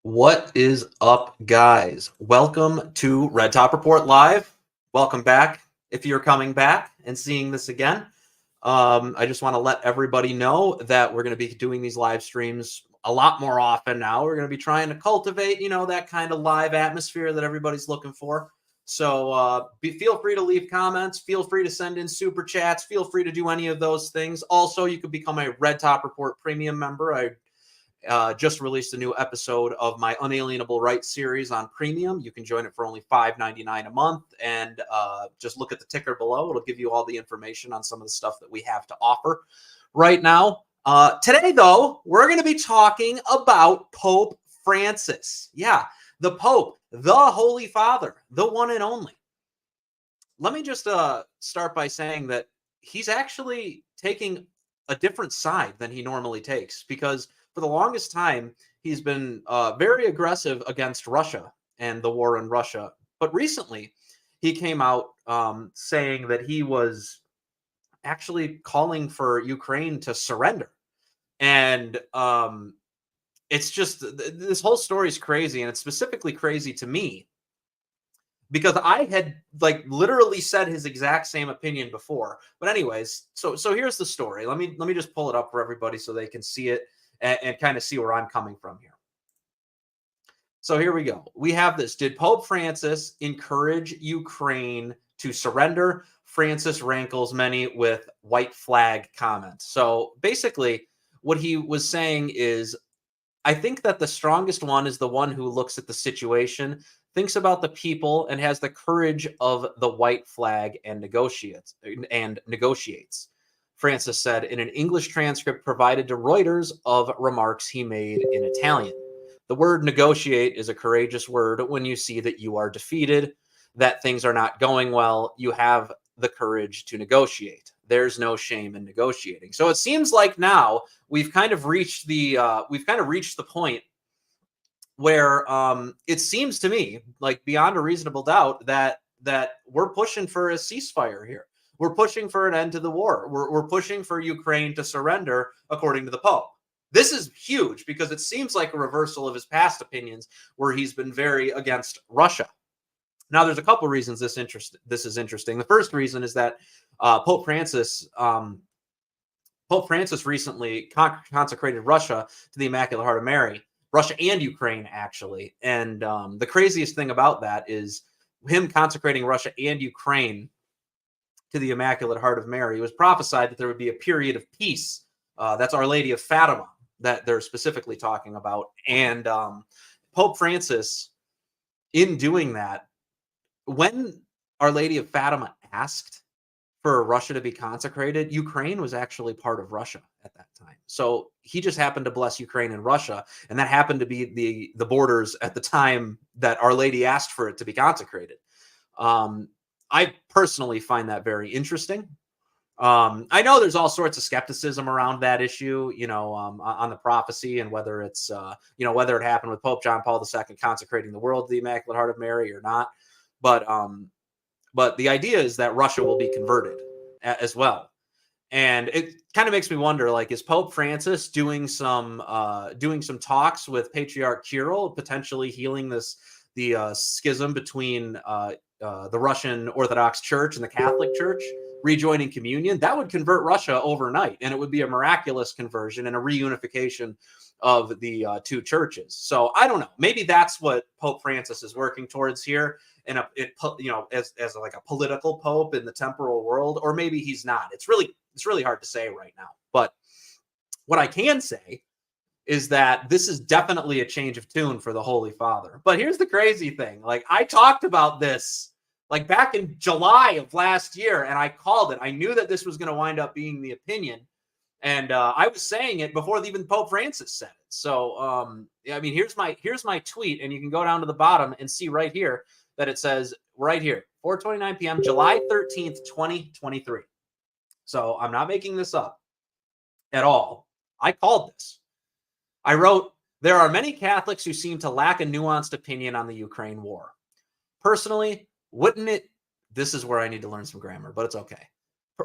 What is up, guys? Welcome to Red Top Report Live. Welcome back. If you're coming back and seeing this again, I just want to let everybody know that we're going to be doing these live streams a lot more often now. We're going to be trying to cultivate, that kind of live atmosphere that everybody's looking for. So feel free to leave comments. Feel free to send in super chats. Feel free to do any of those things. Also, you could become a Red Top Report premium member. I just released a new episode of my Unalienable Rights series on Premium. You can join it for only $5.99 a month, and just look at the ticker below. It'll give you all the information on some of the stuff that we have to offer right now. Today, though, we're going to be talking about Pope Francis. Yeah, the Pope, the Holy Father, the one and only. Let me just start by saying that he's actually taking a different side than he normally takes, because for the longest time, he's been very aggressive against Russia and the war in Russia. But recently, he came out saying that he was actually calling for Ukraine to surrender. And it's just this whole story is crazy. And it's specifically crazy to me because I had literally said his exact same opinion before. But anyways, so here's the story. Let me just pull it up for everybody so they can see it and kind of see where I'm coming from here. So here we go. We have this. Did Pope Francis encourage Ukraine to surrender? Francis rankles many with white flag comments. So basically, what he was saying is, I think that the strongest one is the one who looks at the situation, thinks about the people, and has the courage of the white flag and negotiates. Francis said in an English transcript provided to Reuters of remarks he made in Italian. The word negotiate is a courageous word when you see that you are defeated, that things are not going well. You have the courage to negotiate. There's no shame in negotiating. So it seems like now we've kind of reached the point where it seems to me like beyond a reasonable doubt that we're pushing for a ceasefire here. We're pushing for an end to the war. We're pushing for Ukraine to surrender, according to the Pope. This is huge because it seems like a reversal of his past opinions, where he's been very against Russia. Now, there's a couple of reasons this is interesting. The first reason is that Pope Francis recently consecrated Russia to the Immaculate Heart of Mary, Russia and Ukraine, actually. And the craziest thing about that is him consecrating Russia and Ukraine to the Immaculate Heart of Mary. It was prophesied that there would be a period of peace. That's Our Lady of Fatima that they're specifically talking about. And Pope Francis, in doing that, when Our Lady of Fatima asked for Russia to be consecrated, Ukraine was actually part of Russia at that time. So he just happened to bless Ukraine and Russia, and that happened to be the borders at the time that Our Lady asked for it to be consecrated. I personally find that very interesting. I know there's all sorts of skepticism around that issue, on the prophecy and whether it's, whether it happened with Pope John Paul II consecrating the world to the Immaculate Heart of Mary or not. But the idea is that Russia will be converted as well. And it kind of makes me wonder, is Pope Francis doing some talks with Patriarch Kirill, potentially healing the schism between the Russian Orthodox Church and the Catholic Church, rejoining communion? That would convert Russia overnight, and it would be a miraculous conversion and a reunification of the two churches. So I don't know. Maybe that's what Pope Francis is working towards here, and as like a political pope in the temporal world, or maybe he's not. It's really hard to say right now. But what I can say is that this is definitely a change of tune for the Holy Father. But here's the crazy thing. I talked about this back in July of last year, and I called it. I knew that this was going to wind up being the opinion. And I was saying it before even Pope Francis said it. So, here's my tweet, and you can go down to the bottom and see right here that it says right here, 4:29 p.m., July 13th, 2023. So I'm not making this up at all. I called this. I wrote, there are many Catholics who seem to lack a nuanced opinion on the Ukraine war. Personally, this is where I need to learn some grammar, but it's okay.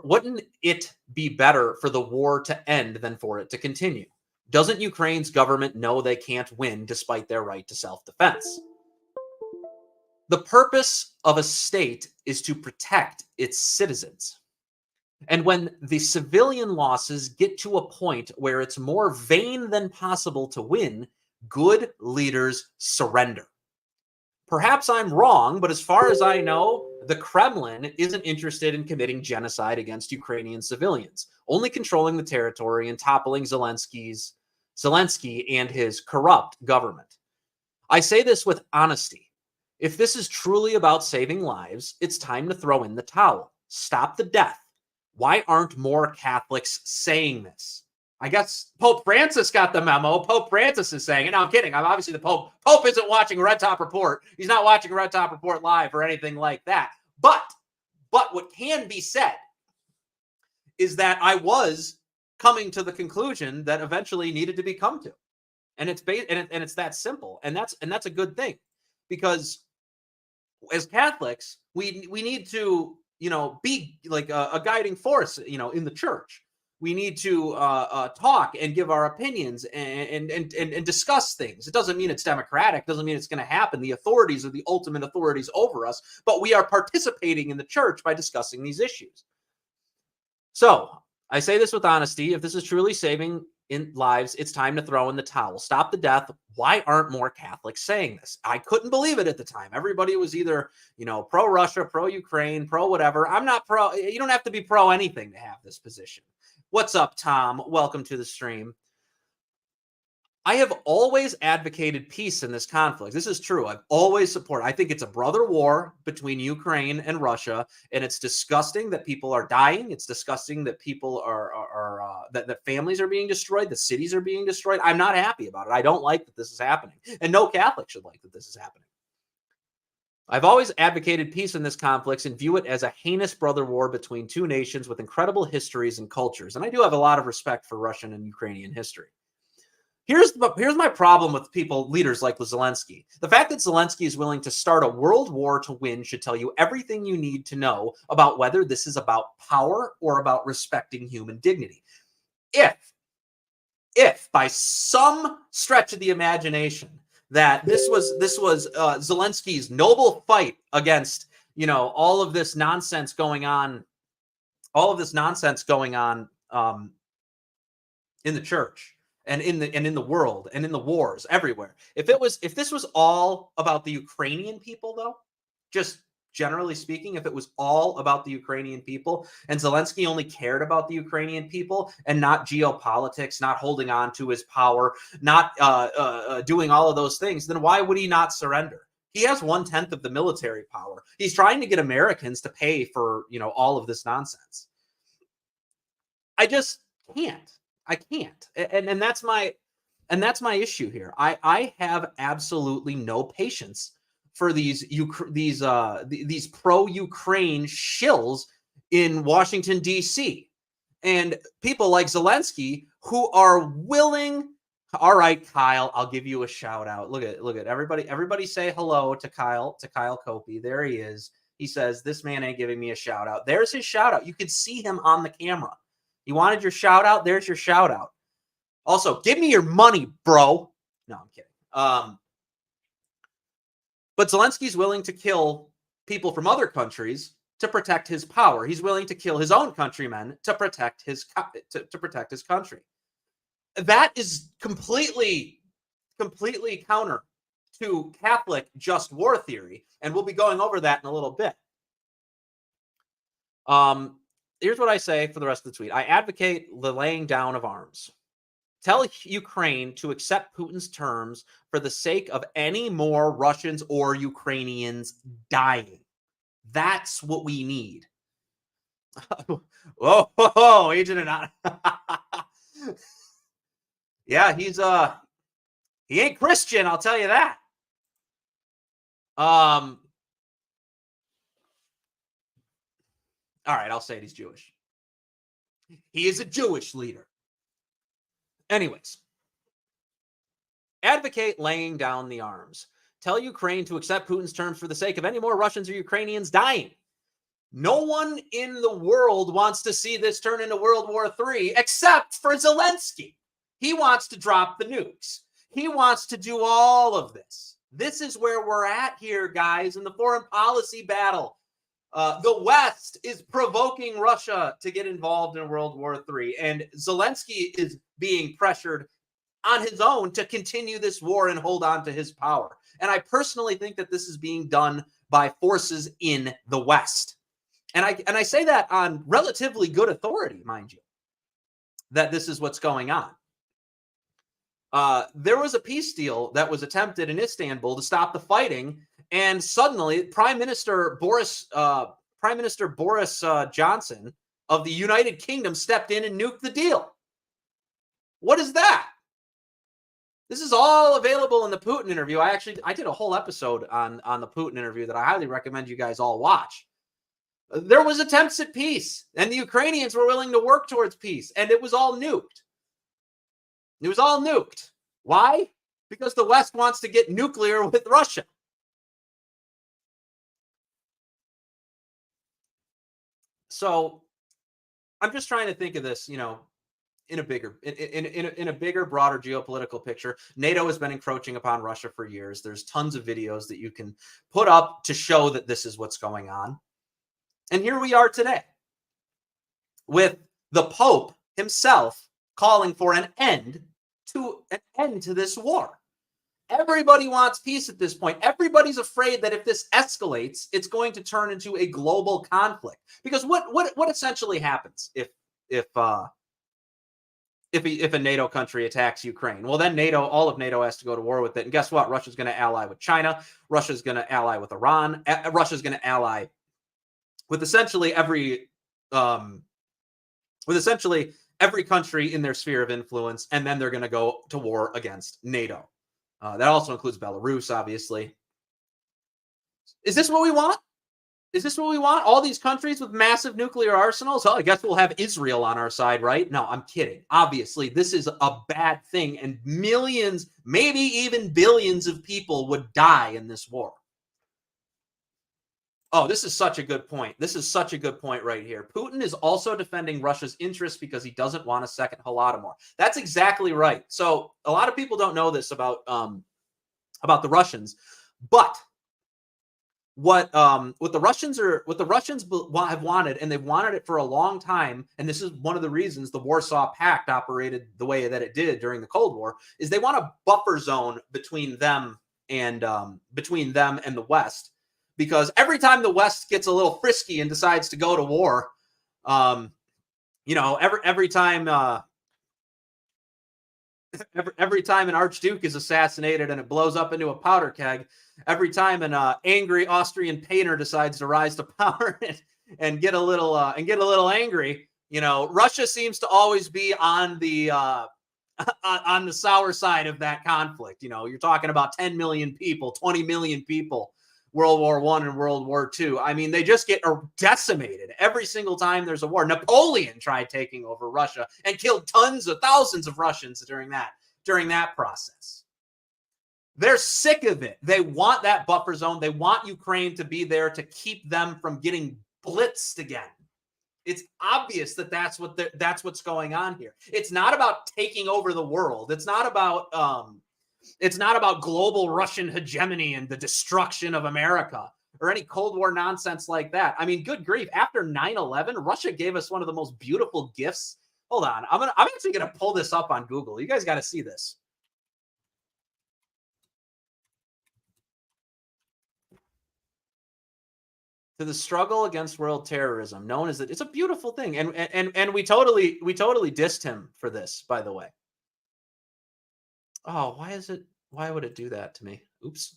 Wouldn't it be better for the war to end than for it to continue? Doesn't Ukraine's government know they can't win despite their right to self-defense? The purpose of a state is to protect its citizens. And when the civilian losses get to a point where it's more vain than possible to win, good leaders surrender. Perhaps I'm wrong, but as far as I know, the Kremlin isn't interested in committing genocide against Ukrainian civilians, only controlling the territory and toppling Zelensky and his corrupt government. I say this with honesty. If this is truly about saving lives, it's time to throw in the towel. Stop the death. Why aren't more Catholics saying this? I guess Pope Francis got the memo. Pope Francis is saying it. No, I'm kidding. I'm obviously the Pope. Pope isn't watching Red Top Report. He's not watching Red Top Report live or anything like that. But what can be said is that I was coming to the conclusion that eventually needed to be come to, and it's that simple, and that's a good thing, because as Catholics we need to be like a guiding force in the church. We need to talk and give our opinions and discuss things. It doesn't mean it's democratic. It doesn't mean it's going to happen. The authorities are the ultimate authorities over us, but we are participating in the church by discussing these issues. So I say this with honesty. If this is truly saving in lives, it's time to throw in the towel. Stop the death. Why aren't more Catholics saying this? I couldn't believe it at the time. Everybody was either, pro-Russia, pro-Ukraine, pro-whatever. I'm not pro. You don't have to be pro anything to have this position. What's up, Tom? Welcome to the stream. I have always advocated peace in this conflict. This is true. I've always supported. I think it's a brother war between Ukraine and Russia, and it's disgusting that people are dying. It's disgusting that people that families are being destroyed, that cities are being destroyed. I'm not happy about it. I don't like that this is happening, and no Catholic should like that this is happening. I've always advocated peace in this conflict and view it as a heinous brother war between two nations with incredible histories and cultures. And I do have a lot of respect for Russian and Ukrainian history. Here's my problem with leaders like Zelensky. The fact that Zelensky is willing to start a world war to win should tell you everything you need to know about whether this is about power or about respecting human dignity. If by some stretch of the imagination that this was Zelensky's noble fight against all of this nonsense going on in the church and in the world and in the wars everywhere. If this was all about the Ukrainian people, though, just generally speaking, if it was all about the Ukrainian people and Zelensky only cared about the Ukrainian people and not geopolitics, not holding on to his power, not doing all of those things, then why would he not surrender? He has 1/10 of the military power. He's trying to get Americans to pay for all of this nonsense. I just can't. I can't, and that's my issue here. I have absolutely no patience for these pro-Ukraine shills in Washington, D.C. and people like Zelensky who are willing. All right, Kyle, I'll give you a shout out. Look at everybody. Everybody say hello to Kyle Copey. There he is. He says, this man ain't giving me a shout out. There's his shout out. You could see him on the camera. You wanted your shout out? There's your shout out. Also, give me your money, bro. No, I'm kidding. But Zelensky's willing to kill people from other countries to protect his power. He's willing to kill his own countrymen to protect his country. That is completely counter to Catholic just war theory, and we'll be going over that in a little bit. Here's what I say for the rest of the tweet. I advocate the laying down of arms. Tell Ukraine to accept Putin's terms for the sake of any more Russians or Ukrainians dying. That's what we need. Whoa, Agent Anonymous. Yeah, he ain't Christian, I'll tell you that. All right, I'll say it, he's Jewish. He is a Jewish leader. Anyways, advocate laying down the arms. Tell Ukraine to accept Putin's terms for the sake of any more Russians or Ukrainians dying. No one in the world wants to see this turn into World War III except for Zelensky. He wants to drop the nukes. He wants to do all of this. This is where we're at here, guys, in the foreign policy battle. The West is provoking Russia to get involved in World War III, and Zelensky is being pressured on his own to continue this war and hold on to his power. And I personally think that this is being done by forces in the West. And I say that on relatively good authority, mind you, that this is what's going on. There was a peace deal that was attempted in Istanbul to stop the fighting, and suddenly Prime Minister Boris Johnson of the United Kingdom stepped in and nuked the deal. What is that? This is all available in the Putin interview. I did a whole episode on the Putin interview that I highly recommend you guys all watch. There was attempts at peace, and the Ukrainians were willing to work towards peace, and it was all nuked. It was all nuked. Why? Because the West wants to get nuclear with Russia. So I'm just trying to think of this, in a bigger, in a bigger, broader geopolitical picture. NATO has been encroaching upon Russia for years. There's tons of videos that you can put up to show that this is what's going on. And here we are today with the Pope himself calling for an end to this war. Everybody wants peace at this point. Everybody's afraid that if this escalates, it's going to turn into a global conflict. Because what essentially happens if a NATO country attacks Ukraine? Well, then all of NATO has to go to war with it. And guess what? Russia's going to ally with China. Russia's going to ally with Iran. Russia's going to ally with essentially every country in their sphere of influence, and then they're going to go to war against NATO. That also includes Belarus, obviously. Is this what we want? Is this what we want? All these countries with massive nuclear arsenals? Oh, I guess we'll have Israel on our side, right? No, I'm kidding. Obviously, this is a bad thing, and millions, maybe even billions of people would die in this war. Oh, this is such a good point. This is such a good point right here. Putin is also defending Russia's interests because he doesn't want a second Holodomor. That's exactly right. So a lot of people don't know this about the Russians, but what the Russians have wanted, and they've wanted it for a long time, and this is one of the reasons the Warsaw Pact operated the way that it did during the Cold War, is they want a buffer zone between them and the West. Because every time the West gets a little frisky and decides to go to war, every time an archduke is assassinated and it blows up into a powder keg, every time an angry Austrian painter decides to rise to power and get a little angry, Russia seems to always be on the sour side of that conflict. You're talking about 10 million people, 20 million people. World War I and World War II. I mean, they just get decimated every single time there's a war. Napoleon tried taking over Russia and killed thousands of Russians during that process. They're sick of it. They want that buffer zone. They want Ukraine to be there to keep them from getting blitzed again. It's obvious that that's what's going on here. It's not about taking over the world. It's not about global Russian hegemony and the destruction of America or any Cold War nonsense like that. I mean, good grief. After 9/11, Russia gave us one of the most beautiful gifts. Hold on. I'm actually going to pull this up on Google. You guys got to see this. To the struggle against world terrorism, known as it's a beautiful thing. And we totally dissed him for this, by the way. Oh, why would it do that to me? Oops.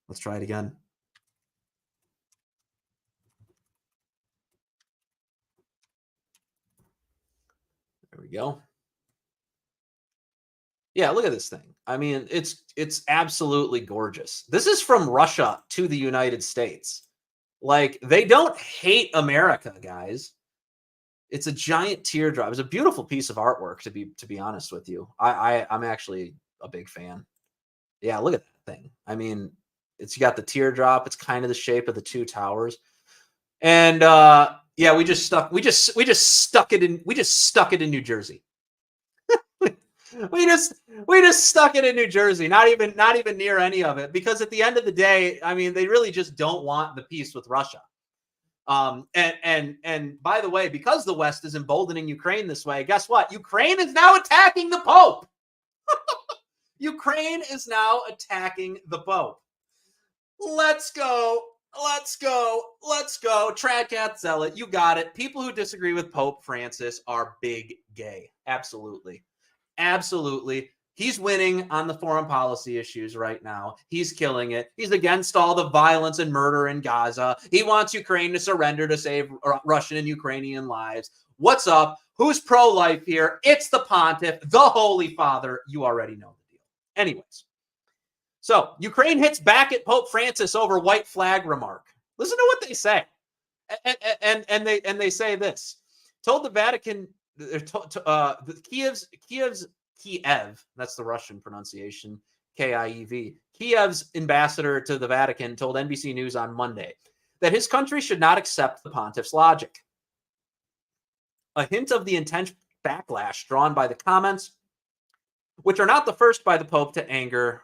Let's try it again. There we go. Yeah, look at this thing. I mean, it's absolutely gorgeous. This is from Russia to the United States. Like, they don't hate America, guys. It's a giant teardrop. It's a beautiful piece of artwork, to be honest with you. I'm actually a big fan. Yeah, look at that thing. I mean, you got the teardrop. It's kind of the shape of the two towers. And yeah, we just stuck it in New Jersey. we just stuck it in New Jersey, not even near any of it, because at the end of the day, I mean, they really just don't want the peace with Russia. And by the way, because the West is emboldening Ukraine this way, guess what? Ukraine is now attacking the Pope. Ukraine is now attacking the Pope. Let's go. Let's go. Let's go. Tradcat Zealot, you got it. People who disagree with Pope Francis are big gay. Absolutely. Absolutely. He's winning on the foreign policy issues right now. He's killing it. He's against all the violence and murder in Gaza. He wants Ukraine to surrender to save Russian and Ukrainian lives. What's up? Who's pro-life here? It's the Pontiff, the Holy Father. You already know the deal. Anyways, so Ukraine hits back at Pope Francis over white flag remark. Listen to what they say. And they say this. Told the Vatican, Kiev, that's the Russian pronunciation, Kiev. Kiev's ambassador to the Vatican told NBC News on Monday that his country should not accept the pontiff's logic. A hint of the intense backlash drawn by the comments, which are not the first by the Pope to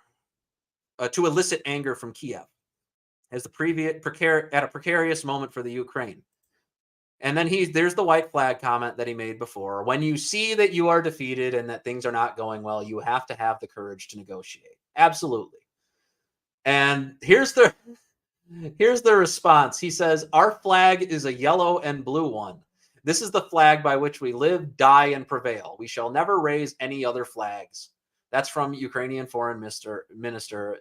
elicit anger from Kiev, as the previous at a precarious moment for the Ukraine. And then there's the white flag comment that he made before. When you see that you are defeated and that things are not going well, you have to have the courage to negotiate. Absolutely. And here's the response. He says, our flag is a yellow and blue one. This is the flag by which we live, die, and prevail. We shall never raise any other flags. That's from Ukrainian Foreign Minister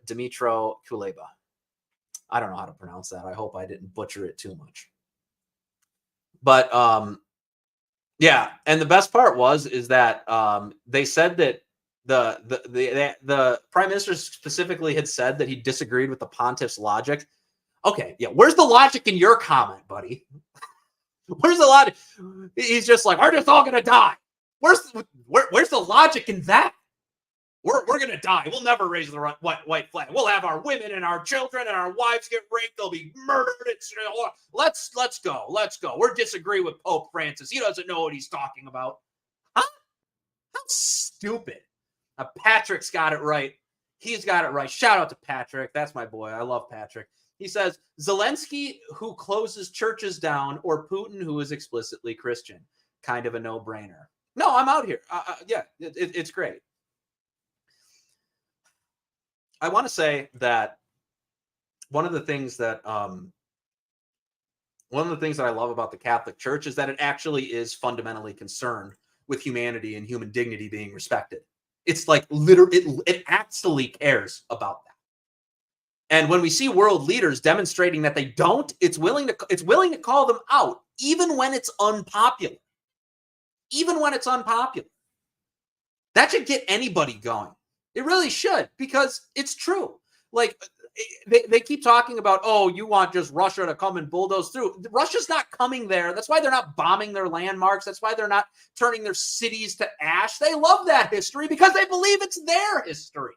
Dmytro Kuleba. I don't know how to pronounce that. I hope I didn't butcher it too much. But yeah, and the best part is that they said that the prime minister specifically had said that he disagreed with the pontiff's logic. Okay, yeah, where's the logic in your comment, buddy? Where's the logic? He's just like, we're just all gonna die. Where's the logic in that? We're gonna die. We'll never raise the white flag. We'll have our women and our children and our wives get raped. They'll be murdered. Let's go. Let's go. We're disagreeing with Pope Francis. He doesn't know what he's talking about. Huh? How stupid. Patrick's got it right. He's got it right. Shout out to Patrick. That's my boy. I love Patrick. He says, Zelensky, who closes churches down, or Putin, who is explicitly Christian. Kind of a no-brainer. No, I'm out here. Yeah, it's great. I want to say that one of the things that I love about the Catholic Church is that it actually is fundamentally concerned with humanity and human dignity being respected. It's like it actually cares about that. And when we see world leaders demonstrating that they don't, it's willing to call them out, even when it's unpopular. Even when it's unpopular. That should get anybody going. It really should, because it's true. Like, they keep talking about, oh, you want just Russia to come and bulldoze through. Russia's not coming there. That's why they're not bombing their landmarks. That's why they're not turning their cities to ash. They love that history because they believe it's their history.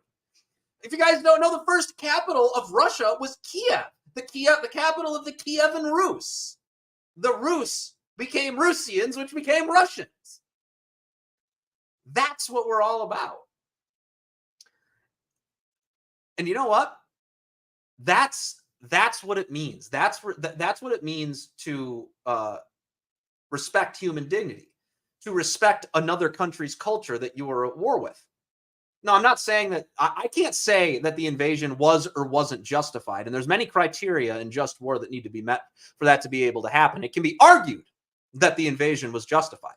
If you guys don't know, the first capital of Russia was Kiev, the capital of the Kievan Rus. The Rus became Russians, which became Russians. That's what we're all about. And you know what? That's what it means. That's what it means to respect human dignity, to respect another country's culture that you are at war with. No, I'm not saying that. I can't say that the invasion was or wasn't justified. And there's many criteria in just war that need to be met for that to be able to happen. It can be argued that the invasion was justified.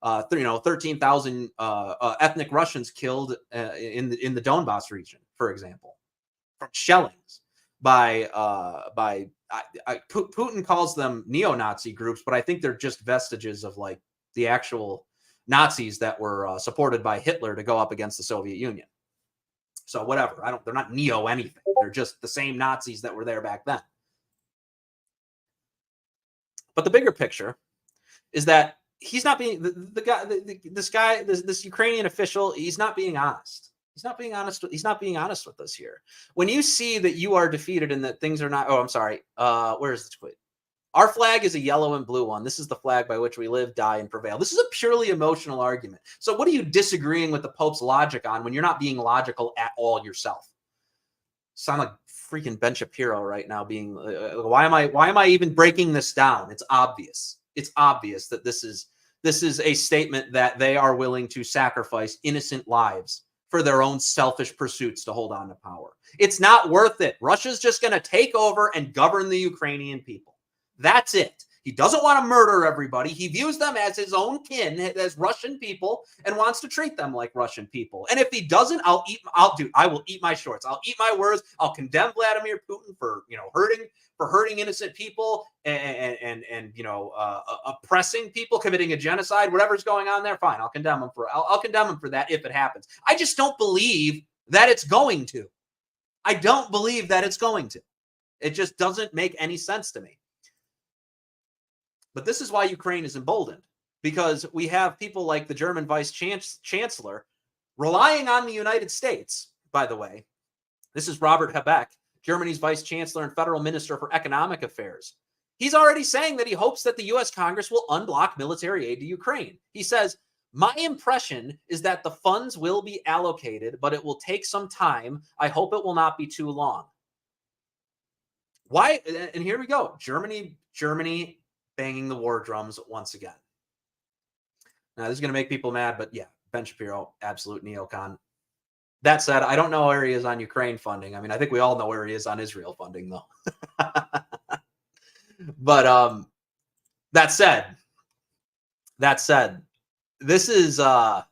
13,000 ethnic Russians killed in the Donbass region, for example, from shellings by Putin calls them neo-Nazi groups, but I think they're just vestiges of like the actual Nazis that were supported by Hitler to go up against the Soviet Union. So whatever, they're not neo anything. They're just the same Nazis that were there back then. But the bigger picture is that he's not being this Ukrainian official. He's not being honest. He's not being honest. He's not being honest with us here. When you see that you are defeated and that things are not. Oh, I'm sorry. Where is the tweet? Our flag is a yellow and blue one. This is the flag by which we live, die, and prevail. This is a purely emotional argument. So what are you disagreeing with the Pope's logic on when you're not being logical at all yourself? Sound like freaking Ben Shapiro right now being why am I even breaking this down? It's obvious. It's obvious that this is a statement that they are willing to sacrifice innocent lives for their own selfish pursuits to hold on to power. It's not worth it. Russia's just going to take over and govern the Ukrainian people. That's it. He doesn't want to murder everybody. He views them as his own kin, as Russian people, and wants to treat them like Russian people. And if he doesn't, I will eat my shorts. I'll eat my words. I'll condemn Vladimir Putin for, hurting innocent people and oppressing people, committing a genocide, whatever's going on there. Fine. I'll condemn him for that if it happens. I just don't believe that it's going to. I don't believe that it's going to. It just doesn't make any sense to me. But this is why Ukraine is emboldened, because we have people like the German vice chancellor relying on the United States, by the way. This is Robert Habeck, Germany's vice chancellor and federal minister for economic affairs. He's already saying that he hopes that the U.S. Congress will unblock military aid to Ukraine. He says, my impression is that the funds will be allocated, but it will take some time. I hope it will not be too long. Why? And here we go. Germany banging the war drums once again. Now, this is going to make people mad, but yeah, Ben Shapiro, absolute neocon. That said, I don't know where he is on Ukraine funding. I mean, I think we all know where he is on Israel funding, though. But that said, this is a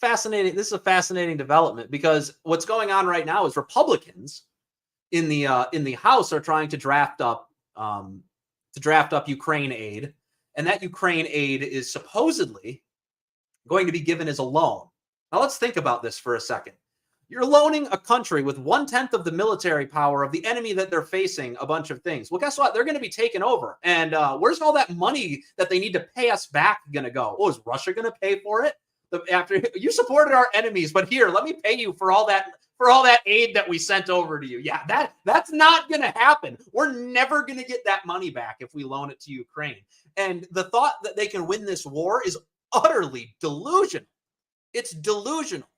fascinating development, because what's going on right now is Republicans in the House are trying to draft up Ukraine aid, and that Ukraine aid is supposedly going to be given as a loan. Now let's think about this for a second. You're loaning a country with 1/10 of the military power of the enemy that they're facing a bunch of things. Well, guess what? They're going to be taken over. And where's all that money that they need to pay us back going to go? Oh, is Russia going to pay for it? After you supported our enemies, but here, let me pay you for all that aid that we sent over to you. Yeah, that's not going to happen. We're never going to get that money back if we loan it to Ukraine. And the thought that they can win this war is utterly delusional. It's delusional.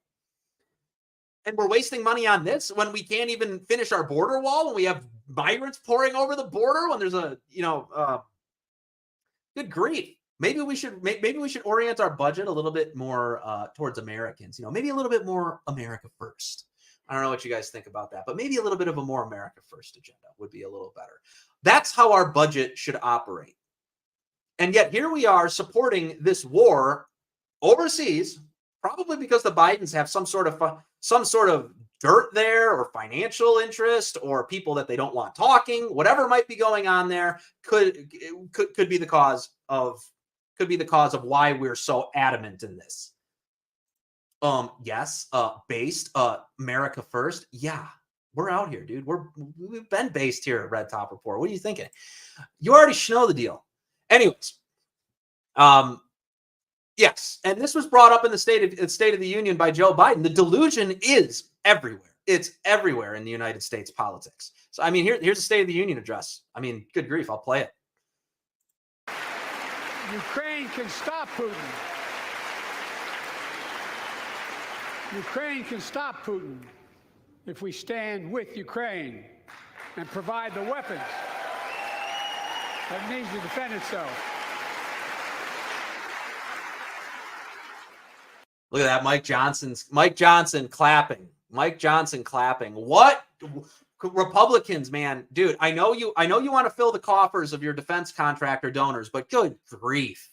And we're wasting money on this when we can't even finish our border wall, when we have migrants pouring over the border, when there's good grief. Maybe we should orient our budget a little bit more towards Americans. Maybe a little bit more America first. I don't know what you guys think about that, but maybe a little bit of a more America first agenda would be a little better. That's how our budget should operate. And yet here we are supporting this war overseas, probably because the Bidens have some sort of dirt there, or financial interest, or people that they don't want talking. Whatever might be going on there could be the cause of why we're so adamant in this. Yes, based America first. Yeah, we're out here, dude. We've been based here at Red Top Report. What are you thinking? You already know the deal. Anyways, yes, and this was brought up in the State of the Union by Joe Biden. The delusion is everywhere. It's everywhere in the United States politics. So, I mean, here's the State of the Union address. I mean, good grief, I'll play it. Ukraine can stop Putin. Ukraine can stop Putin if we stand with Ukraine and provide the weapons that needs to defend itself. Look at that, Mike Johnson clapping. Mike Johnson clapping. What? Republicans, man, dude, I know you want to fill the coffers of your defense contractor donors, but good grief.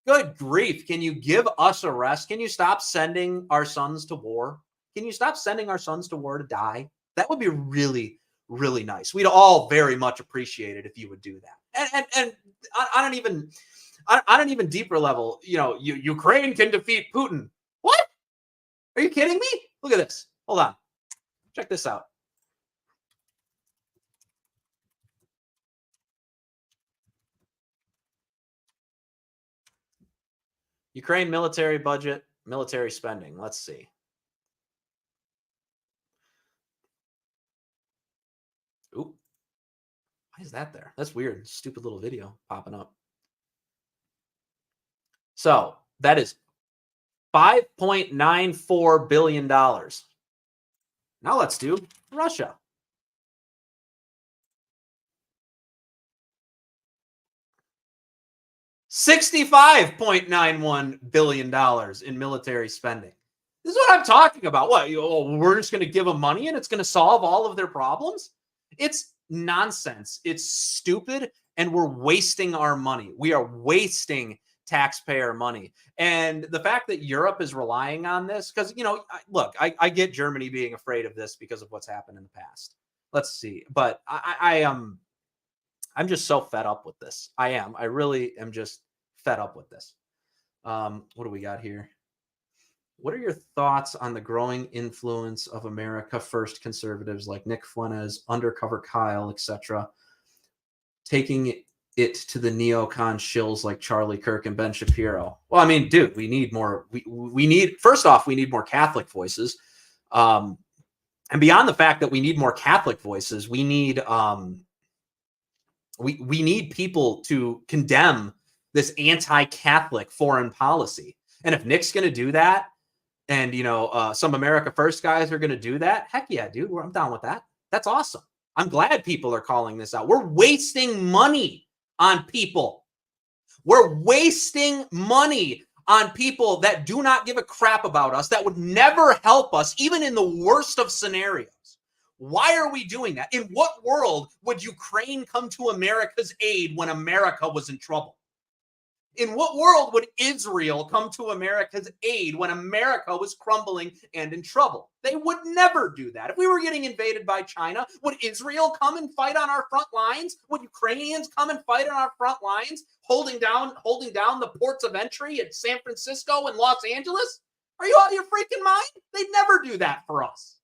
Can you give us a rest? Can you stop sending our sons to war? Can you stop sending our sons to war to die? That would be really, really nice. We'd all very much appreciate it if you would do that. And on an even deeper level, Ukraine can defeat Putin. What? Are you kidding me? Look at this. Hold on. Check this out. Ukraine military budget, military spending. Let's see. Ooh. Why is that there? That's weird. Stupid little video popping up. So that is $5.94 billion. Now let's do Russia. $65.91 billion in military spending. This is what I'm talking about. What? We're just going to give them money and it's going to solve all of their problems? It's nonsense. It's stupid, and we're wasting our money. We are wasting taxpayer money. And the fact that Europe is relying on this, because, look, I get Germany being afraid of this because of what's happened in the past. Let's see. But I'm just so fed up with this. I really am just fed up with this. What do we got here? What are your thoughts on the growing influence of America First conservatives like Nick Fuentes, Undercover Kyle, etc., taking it to the neocon shills like Charlie Kirk and Ben Shapiro? Well, I mean, dude, we need more. We need, first off, we need more Catholic voices. And beyond the fact that we need more Catholic voices, we need we need people to condemn this anti-Catholic foreign policy. And if Nick's going to do that, and some America First guys are going to do that, heck yeah, dude, I'm down with that. That's awesome. I'm glad people are calling this out. We're wasting money on people. We're wasting money on people that do not give a crap about us, that would never help us, even in the worst of scenarios. Why are we doing that? In what world would Ukraine come to America's aid when America was in trouble? In what world would Israel come to America's aid when America was crumbling and in trouble? They would never do that. If we were getting invaded by China, would Israel come and fight on our front lines? Would Ukrainians come and fight on our front lines, holding down the ports of entry at San Francisco and Los Angeles? Are you out of your freaking mind? They'd never do that for us.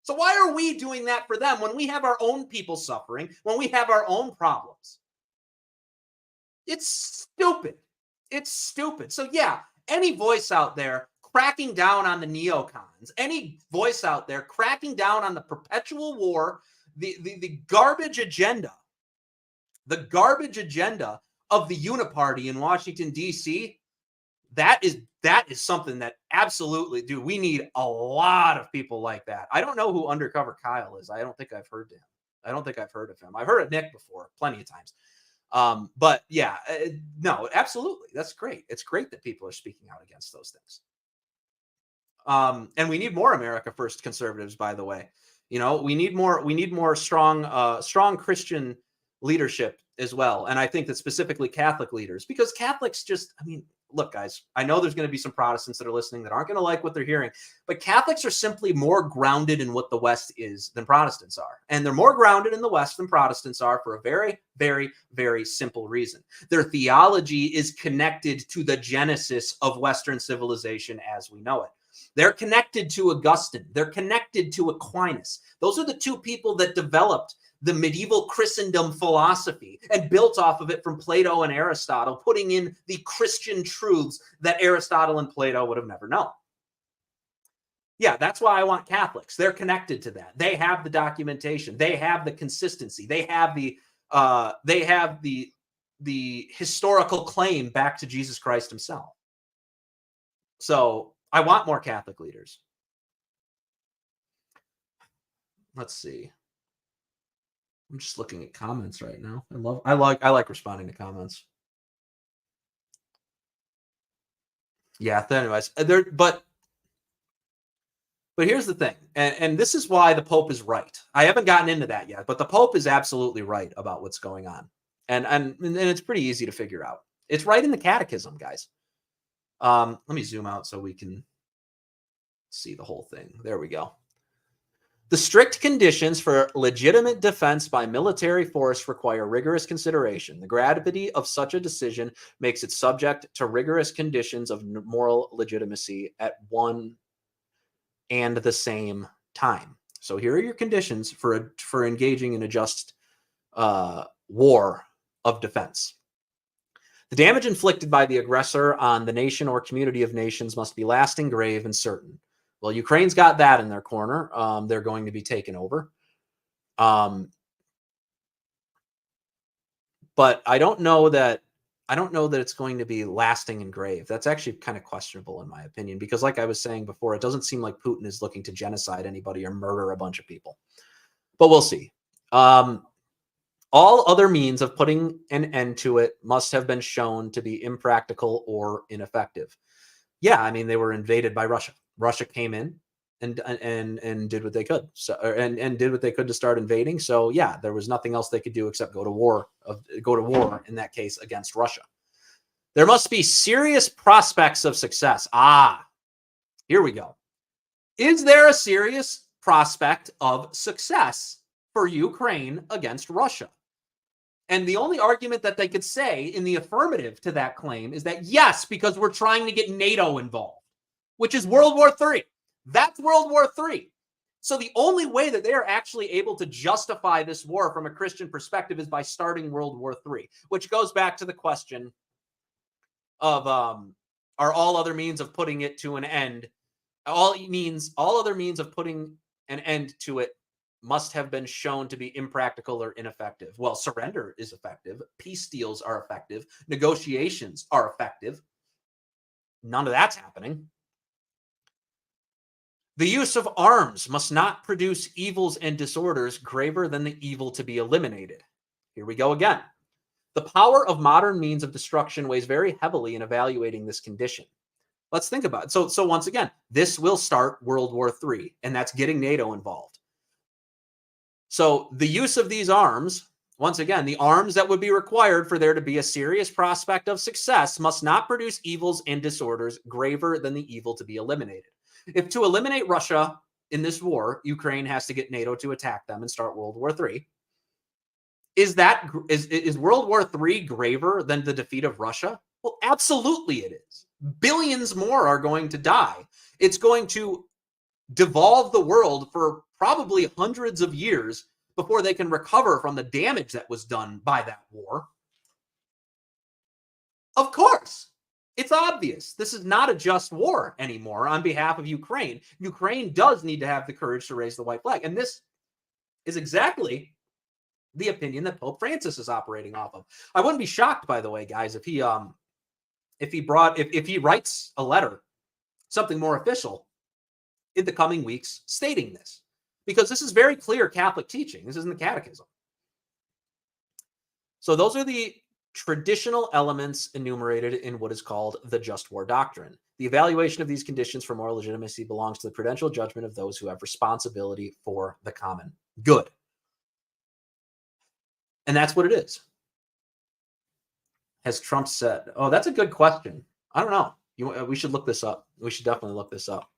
So why are we doing that for them when we have our own people suffering, when we have our own problems? It's stupid. It's stupid. So yeah, any voice out there cracking down on the neocons, any voice out there cracking down on the perpetual war, the garbage agenda of the uniparty in Washington, D.C., that is something that absolutely, dude, we need a lot of people like that. I don't know who Undercover Kyle is. I don't think I've heard of him. I've heard of Nick before plenty of times. But yeah, no, absolutely. That's great. It's great that people are speaking out against those things. And we need more America First conservatives, by the way. We need more strong Christian leadership as well. And I think that specifically Catholic leaders, because Catholics look, guys, I know there's going to be some Protestants that are listening that aren't going to like what they're hearing, but Catholics are simply more grounded in what the West is than Protestants are. And they're more grounded in the West than Protestants are for a very, very, very simple reason. Their theology is connected to the genesis of Western civilization as we know it. They're connected to Augustine. They're connected to Aquinas. Those are the two people that developed the medieval Christendom philosophy and built off of it from Plato and Aristotle, putting in the Christian truths that Aristotle and Plato would have never known. Yeah, that's why I want Catholics. They're connected to that. They have the documentation. They have the consistency. They have the historical claim back to Jesus Christ himself. So I want more Catholic leaders. Let's see. I'm just looking at comments right now. I like responding to comments. Yeah. Anyways, but here's the thing, and this is why the Pope is right. I haven't gotten into that yet, but the Pope is absolutely right about what's going on, and it's pretty easy to figure out. It's right in the Catechism, guys. Let me zoom out so we can see the whole thing. There we go. The strict conditions for legitimate defense by military force require rigorous consideration. The gravity of such a decision makes it subject to rigorous conditions of moral legitimacy at one and the same time. So here are your conditions for engaging in a just war of defense. The damage inflicted by the aggressor on the nation or community of nations must be lasting, grave, and certain. Well, Ukraine's got that in their corner. They're going to be taken over. but I don't know that it's going to be lasting and grave. That's actually kind of questionable in my opinion, because like I was saying before, it doesn't seem like Putin is looking to genocide anybody or murder a bunch of people. But we'll see. All other means of putting an end to it must have been shown to be impractical or ineffective. Yeah, I mean, they were invaded by Russia. Russia came in and did what they could. So and did what they could to start invading. So yeah, there was nothing else they could do except go to war in that case against Russia. There must be serious prospects of success. Here we go. Is there a serious prospect of success for Ukraine against Russia? And the only argument that they could say in the affirmative to that claim is that yes, because we're trying to get NATO involved, which is World War III. That's World War III. So the only way that they are actually able to justify this war from a Christian perspective is by starting World War III, which goes back to the question of are all other means of putting it to an end, all other means of putting an end to it must have been shown to be impractical or ineffective. Well, surrender is effective. Peace deals are effective. Negotiations are effective. None of that's happening. The use of arms must not produce evils and disorders graver than the evil to be eliminated. Here we go again. The power of modern means of destruction weighs very heavily in evaluating this condition. Let's think about it. So once again, this will start World War III, and that's getting NATO involved. So the use of these arms, once again, the arms that would be required for there to be a serious prospect of success must not produce evils and disorders graver than the evil to be eliminated. If to eliminate Russia in this war, Ukraine has to get NATO to attack them and start World War III, is World War III graver than the defeat of Russia? Well, absolutely it is. Billions more are going to die. It's going to devolve the world for probably hundreds of years before they can recover from the damage that was done by that war. Of course, it's obvious. This is not a just war anymore on behalf of Ukraine. Ukraine does need to have the courage to raise the white flag. And this is exactly the opinion that Pope Francis is operating off of. I wouldn't be shocked, by the way, guys, if he writes a letter, something more official, in the coming weeks stating this, because this is very clear Catholic teaching. This isn't the catechism. So those are the traditional elements enumerated in what is called the just war doctrine. The evaluation of these conditions for moral legitimacy belongs to the prudential judgment of those who have responsibility for the common good. And that's what it is. Has Trump said? Oh, that's a good question. I don't know. We should look this up. We should definitely look this up.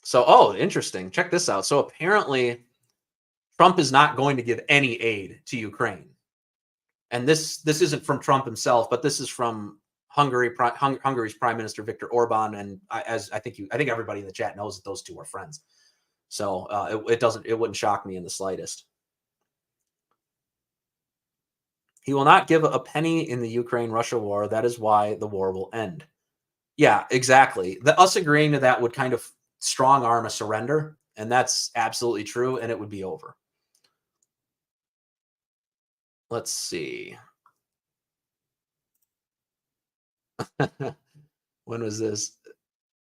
So, interesting. Check this out. So apparently Trump is not going to give any aid to Ukraine. And this isn't from Trump himself, but this is from Hungary's Prime Minister Viktor Orban, and I think everybody in the chat knows that those two are friends. So it wouldn't shock me in the slightest. He will not give a penny in the Ukraine-Russia war. That is why the war will end. Yeah, exactly. Us agreeing to that would kind of strong arm a surrender, and that's absolutely true, and it would be over. Let's see. When was this?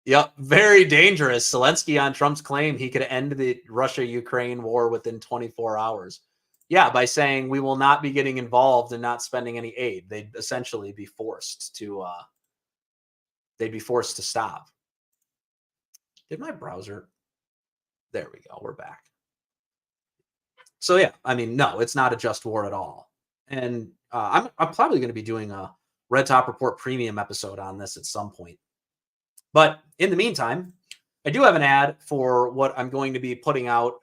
Yep, very dangerous. Zelensky on Trump's claim he could end the Russia-Ukraine war within 24 hours. Yeah, by saying we will not be getting involved and not spending any aid. They'd essentially be forced to stop. Did my browser? There we go. We're back. So yeah, I mean, no, it's not a just war at all. And I'm probably going to be doing a Red Top Report premium episode on this at some point. But in the meantime, I do have an ad for what I'm going to be putting out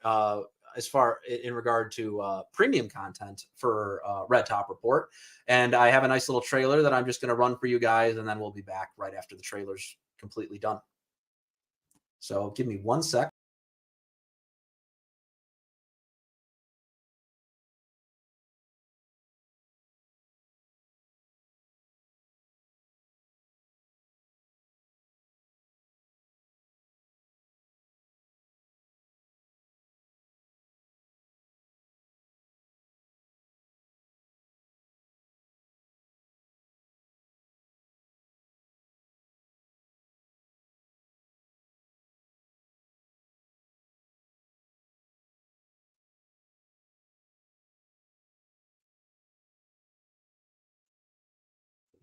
as far in regard to premium content for Red Top Report. And I have a nice little trailer that I'm just going to run for you guys, and then we'll be back right after the trailer's completely done. So give me 1 sec.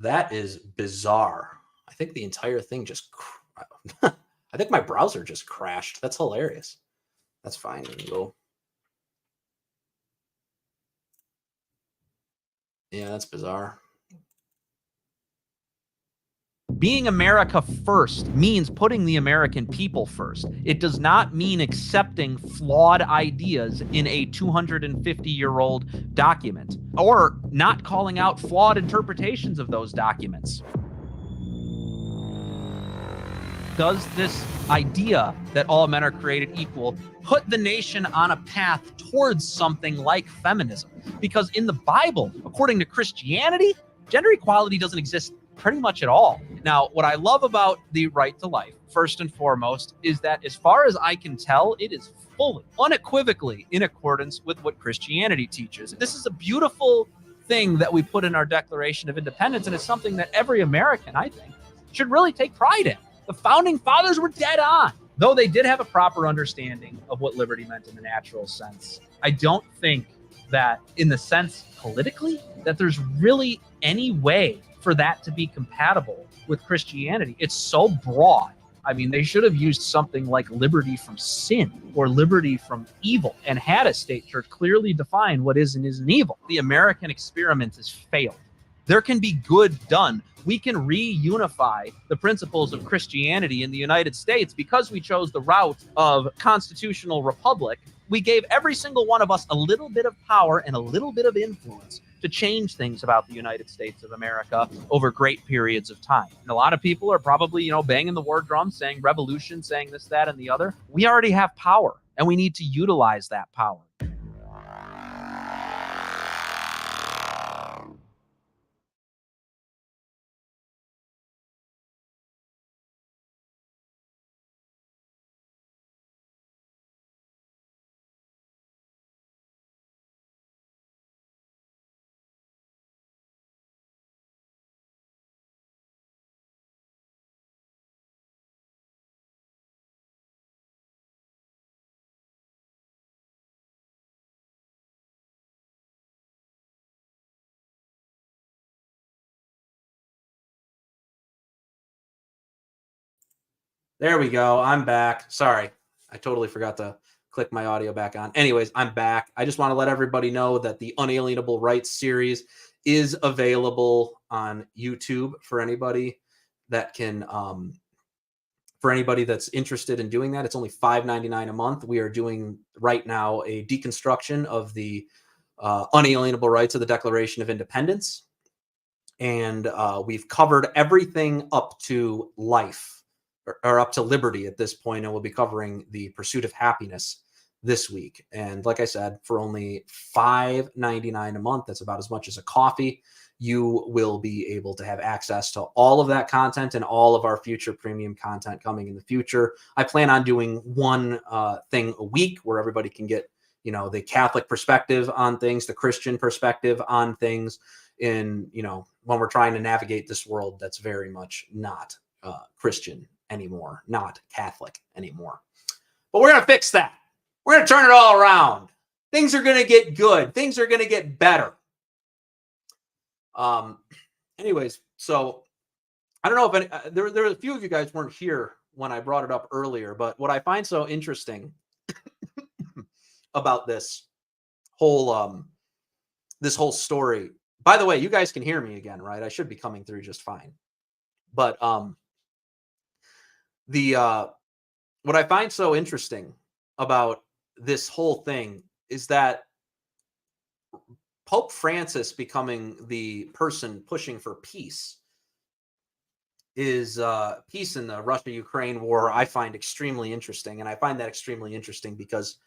That is bizarre. I think the entire thing just I think my browser just crashed. That's hilarious. That's fine. We can go. Yeah, that's bizarre. Being America first means putting the American people first. It does not mean accepting flawed ideas in a 250-year-old document or not calling out flawed interpretations of those documents. Does this idea that all men are created equal put the nation on a path towards something like feminism? Because in the Bible, according to Christianity, gender equality doesn't exist pretty much at all. Now, what I love about the right to life, first and foremost, is that as far as I can tell, it is fully, unequivocally in accordance with what Christianity teaches. This is a beautiful thing that we put in our Declaration of Independence, and it's something that every American, I think, should really take pride in. The founding fathers were dead on. Though they did have a proper understanding of what liberty meant in the natural sense, I don't think that in the sense politically that there's really any way for that to be compatible with Christianity. It's so broad. I mean, they should have used something like liberty from sin or liberty from evil and had a state church clearly define what is and isn't evil. The American experiment has failed. There can be good done. We can reunify the principles of Christianity in the United States because we chose the route of constitutional republic. We gave every single one of us a little bit of power and a little bit of influence to change things about the United States of America over great periods of time. And a lot of people are probably, banging the war drum, saying revolution, saying this, that, and the other. We already have power, and we need to utilize that power. There we go. I'm back. Sorry. I totally forgot to click my audio back on. Anyways, I'm back. I just want to let everybody know that the Unalienable Rights series is available on YouTube for anybody that can for anybody that's interested in doing that. It's only $5.99 a month. We are doing right now a deconstruction of the unalienable rights of the Declaration of Independence. And we've covered everything up to life or up to liberty at this point, and we'll be covering the pursuit of happiness this week. And like I said, for only $5.99 a month, that's about as much as a coffee, you will be able to have access to all of that content and all of our future premium content coming in the future. I plan on doing one thing a week where everybody can get, the Catholic perspective on things, the Christian perspective on things in, when we're trying to navigate this world that's very much not Christian anymore, not Catholic anymore. But we're going to fix that. We're going to turn it all around. Things are going to get good. Things are going to get better. Anyways, so I don't know if there were a few of you guys weren't here when I brought it up earlier, but what I find so interesting about this whole story. By the way, you guys can hear me again, right? I should be coming through just fine. But what I find so interesting about this whole thing is that Pope Francis becoming the person pushing for peace is peace in the Russia-Ukraine war. I find extremely interesting, and I find that extremely interesting because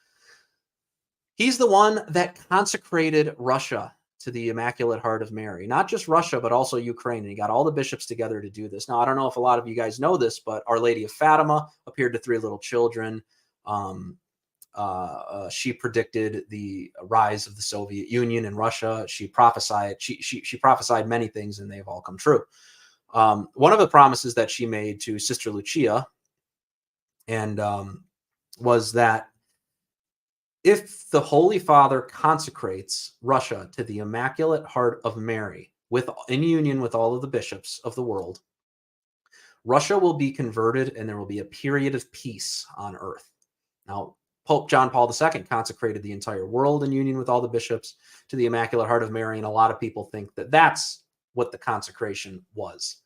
he's the one that consecrated Russia to the Immaculate Heart of Mary. Not just Russia, but also Ukraine. And he got all the bishops together to do this. Now, I don't know if a lot of you guys know this, but Our Lady of Fatima appeared to 3 little children. She predicted the rise of the Soviet Union and Russia. She prophesied. She prophesied many things, and they've all come true. One of the promises that she made to Sister Lucia and was that if the Holy Father consecrates Russia to the Immaculate Heart of Mary, in union with all of the bishops of the world, Russia will be converted and there will be a period of peace on earth. Now, Pope John Paul II consecrated the entire world in union with all the bishops to the Immaculate Heart of Mary, and a lot of people think that that's what the consecration was.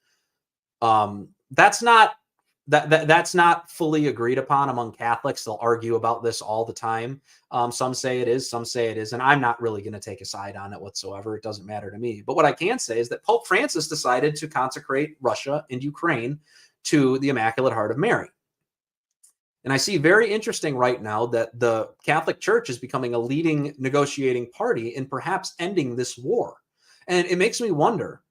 That's not fully agreed upon among Catholics. They'll argue about this all the time. Some say it is, some say it isn't. I'm not really going to take a side on it whatsoever. It doesn't matter to me. But what I can say is that Pope Francis decided to consecrate Russia and Ukraine to the Immaculate Heart of Mary. And I see very interesting right now that the Catholic Church is becoming a leading negotiating party in perhaps ending this war. And it makes me wonder,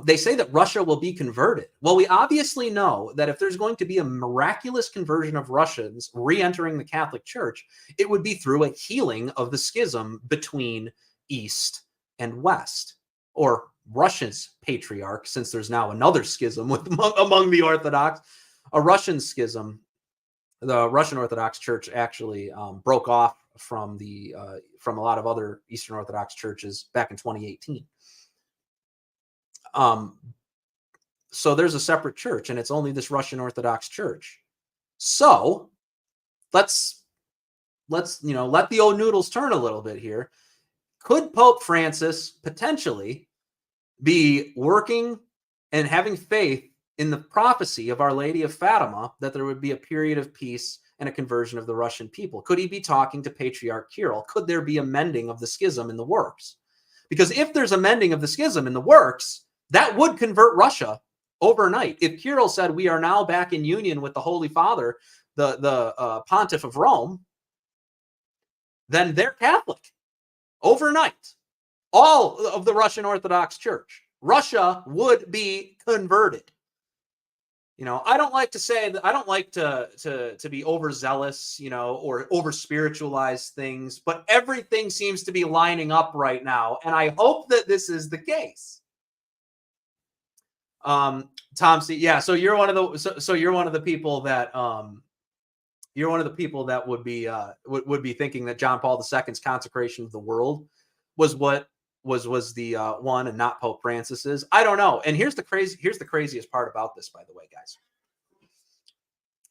they say that Russia will be converted. Well, we obviously know that if there's going to be a miraculous conversion of Russians re-entering the Catholic Church, it would be through a healing of the schism between East and West, or Russia's patriarch, since there's now another schism among the Orthodox, a Russian schism. The Russian Orthodox Church actually broke off from a lot of other Eastern Orthodox churches back in 2018. So there's a separate church, and it's only this Russian Orthodox Church. So let's let the old noodles turn a little bit here. Could Pope Francis potentially be working and having faith in the prophecy of Our Lady of Fatima that there would be a period of peace and a conversion of the Russian people? Could he be talking to Patriarch Kirill? Could there be a mending of the schism in the works? Because if there's a mending of the schism in the works, that would convert Russia overnight. If Kirill said, we are now back in union with the Holy Father, the Pontiff of Rome, then they're Catholic overnight. All of the Russian Orthodox Church, Russia would be converted. I don't like to say that. I don't like to be overzealous, or over spiritualize things, but everything seems to be lining up right now. And I hope that this is the case. Tom, yeah. So you're one of the people that, would be thinking that John Paul II's consecration of the world was the one and not Pope Francis's. I don't know. And here's the craziest part about this, by the way, guys.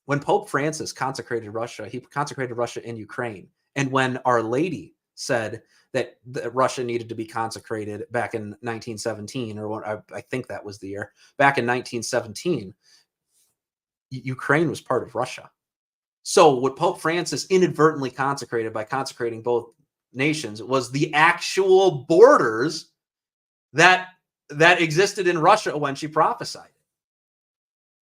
When Pope Francis consecrated Russia, he consecrated Russia and Ukraine. And when Our Lady said that Russia needed to be consecrated back in 1917, or what I think that was the year, back in 1917, Ukraine was part of Russia. So what Pope Francis inadvertently consecrated by consecrating both nations was the actual borders that existed in Russia when she prophesied.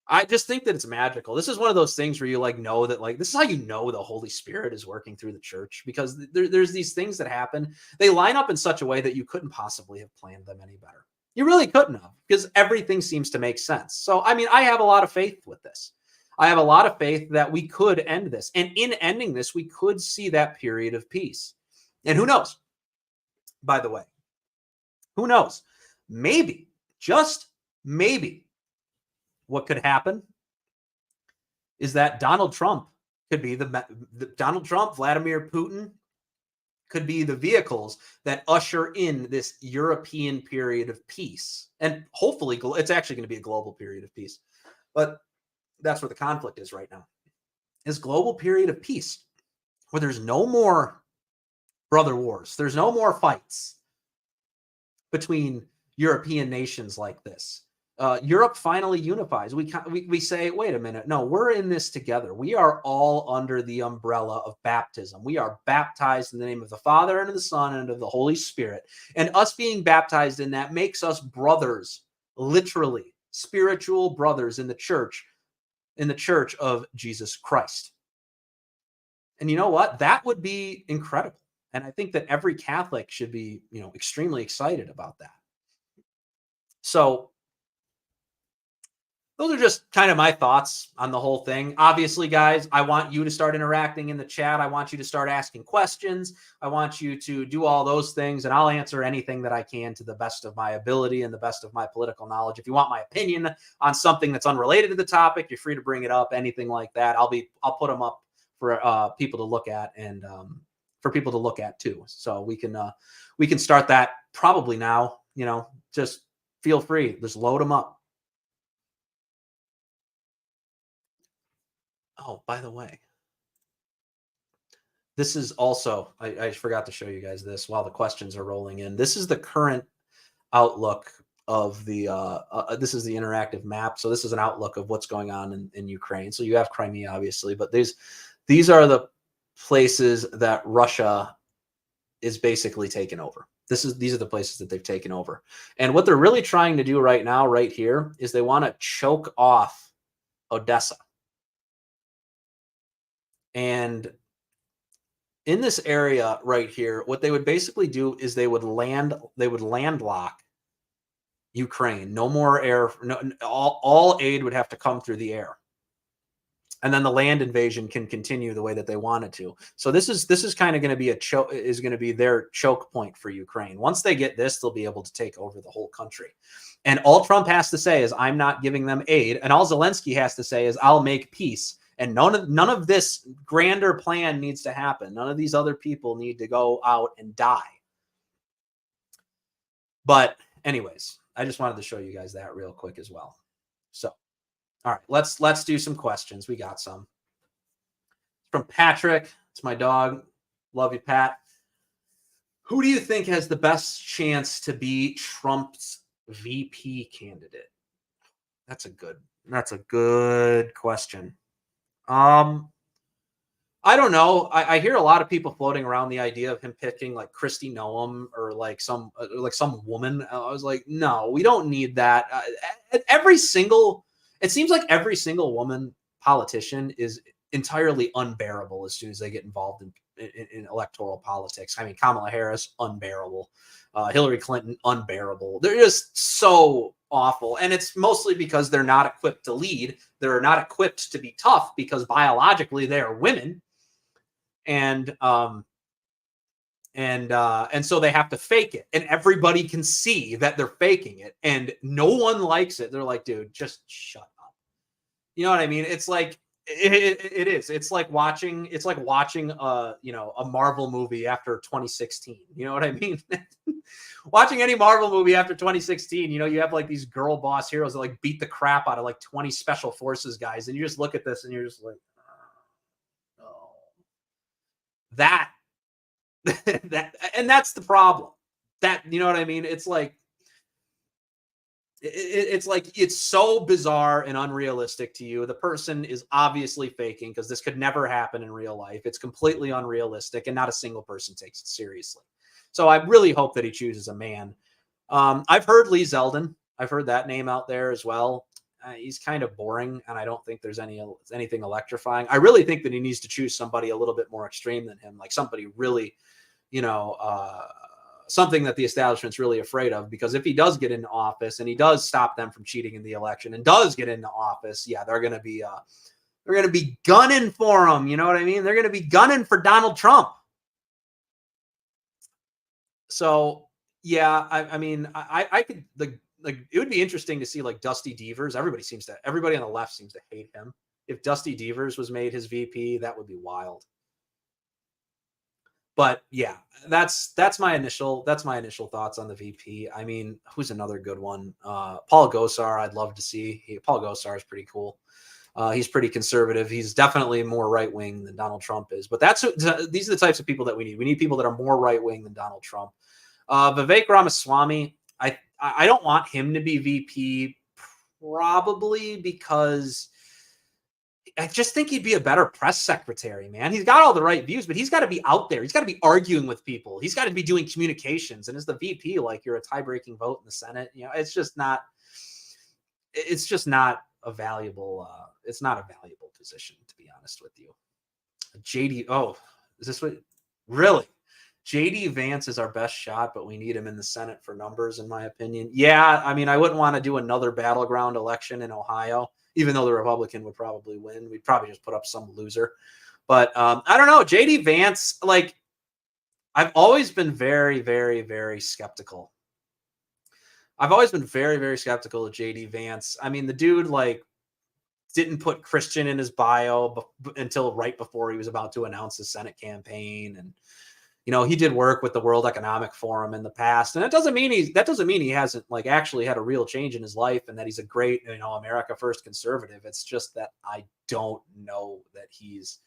I just think that it's magical. This is one of those things where you know that this is how you know the Holy Spirit is working through the church, because there's these things that happen. They line up in such a way that you couldn't possibly have planned them any better. You really couldn't have, because everything seems to make sense. So, I have a lot of faith with this. I have a lot of faith that we could end this. And in ending this, we could see that period of peace. And who knows? By the way, who knows? Maybe, just maybe, what could happen is that Donald Trump could be Vladimir Putin could be the vehicles that usher in this European period of peace. And hopefully it's actually going to be a global period of peace. But that's where the conflict is right now. This global period of peace where there's no more brother wars. There's no more fights between European nations like this. Europe finally unifies. We say, wait a minute. No, we're in this together. We are all under the umbrella of baptism. We are baptized in the name of the Father and of the Son and of the Holy Spirit. And us being baptized in that makes us brothers, literally spiritual brothers in the church of Jesus Christ. And you know what? That would be incredible. And I think that every Catholic should be, extremely excited about that. So those are just kind of my thoughts on the whole thing. Obviously, guys, I want you to start interacting in the chat. I want you to start asking questions. I want you to do all those things, and I'll answer anything that I can to the best of my ability and the best of my political knowledge. If you want my opinion on something that's unrelated to the topic, you're free to bring it up, anything like that. I'll put them up for people to look at, and for people to look at too. So we can start that probably now, just feel free. Just load them up. Oh, by the way, this is also, I forgot to show you guys this while the questions are rolling in. This is the current outlook of the, this is the interactive map. So this is an outlook of what's going on in Ukraine. So you have Crimea, obviously, but these are the places that Russia is basically taken over. These are the places that they've taken over. And what they're really trying to do right now, right here, is they want to choke off Odessa. And in this area right here, what they would basically do is they would landlock Ukraine. No more air. No, all aid would have to come through the air. And then the land invasion can continue the way that they want it to. So this is kind of going to be their choke point for Ukraine. Once they get this, they'll be able to take over the whole country. And all Trump has to say is, I'm not giving them aid. And all Zelensky has to say is, I'll make peace. And none of this grander plan needs to happen. None of these other people need to go out and die. But anyways, I just wanted to show you guys that real quick as well. So, all right, let's do some questions. We got some. From Patrick. It's my dog. Love you, Pat. Who do you think has the best chance to be Trump's VP candidate? That's a good question. I don't know. I hear a lot of people floating around the idea of him picking like Kristi Noem or like some woman. I was like, no, we don't need that. It seems like every single woman politician is entirely unbearable as soon as they get involved in electoral politics. I mean, Kamala Harris, unbearable. Hillary Clinton, unbearable. They're just so awful. And it's mostly because they're not equipped to lead. They're not equipped to be tough because biologically they are women. And so they have to fake it. And everybody can see that they're faking it. And no one likes it. They're like, dude, just shut up. You know what I mean? It's like, it is. It's like watching a Marvel movie after 2016. You know what I mean? Watching any Marvel movie after 2016, you have like these girl boss heroes that like beat the crap out of like 20 special forces guys. And you just look at this and you're just like, oh, that, and that's the problem. That, you know what I mean? It's like, it's so bizarre and unrealistic to you. The person is obviously faking because this could never happen in real life. It's completely unrealistic and not a single person takes it seriously. So I really hope that he chooses a man. I've heard Lee Zeldin. I've heard that name out there as well. He's kind of boring, and I don't think there's anything electrifying. I really think that he needs to choose somebody a little bit more extreme than him, like somebody really, something that the establishment's really afraid of, because if he does get into office and he does stop them from cheating in the election and does get into office, yeah, they're going to be gunning for him. You know what I mean? They're going to be gunning for Donald Trump. So yeah, I could like it would be interesting to see like Dusty Devers. Everybody on the left seems to hate him. If Dusty Devers was made his VP, that would be wild. But yeah, that's my initial thoughts on the VP. I mean, who's another good one? Paul Gosar, I'd love to see. Paul Gosar is pretty cool. He's pretty conservative. He's definitely more right wing than Donald Trump is. But these are the types of people that we need. We need people that are more right wing than Donald Trump. Vivek Ramaswamy, I don't want him to be VP, probably because I just think he'd be a better press secretary, man. He's got all the right views, but he's got to be out there. He's got to be arguing with people. He's got to be doing communications. And as the VP, like, you're a tie-breaking vote in the Senate. It's just not a valuable. It's not a valuable position, to be honest with you. JD. Oh, is this what? Really? JD Vance is our best shot, but we need him in the Senate for numbers, in my opinion. Yeah, I mean, I wouldn't want to do another battleground election in Ohio. Even though the Republican would probably win, we'd probably just put up some loser. But I don't know. JD Vance, like, I've always been very, very, very skeptical. I've always been very, very skeptical of JD Vance. I mean, the dude, like, didn't put Christian in his bio until right before he was about to announce his Senate campaign. And, you know, he did work with the World Economic Forum in the past, and that doesn't mean he hasn't like actually had a real change in his life and that he's a great, you know, America First conservative. It's just that I don't know that he's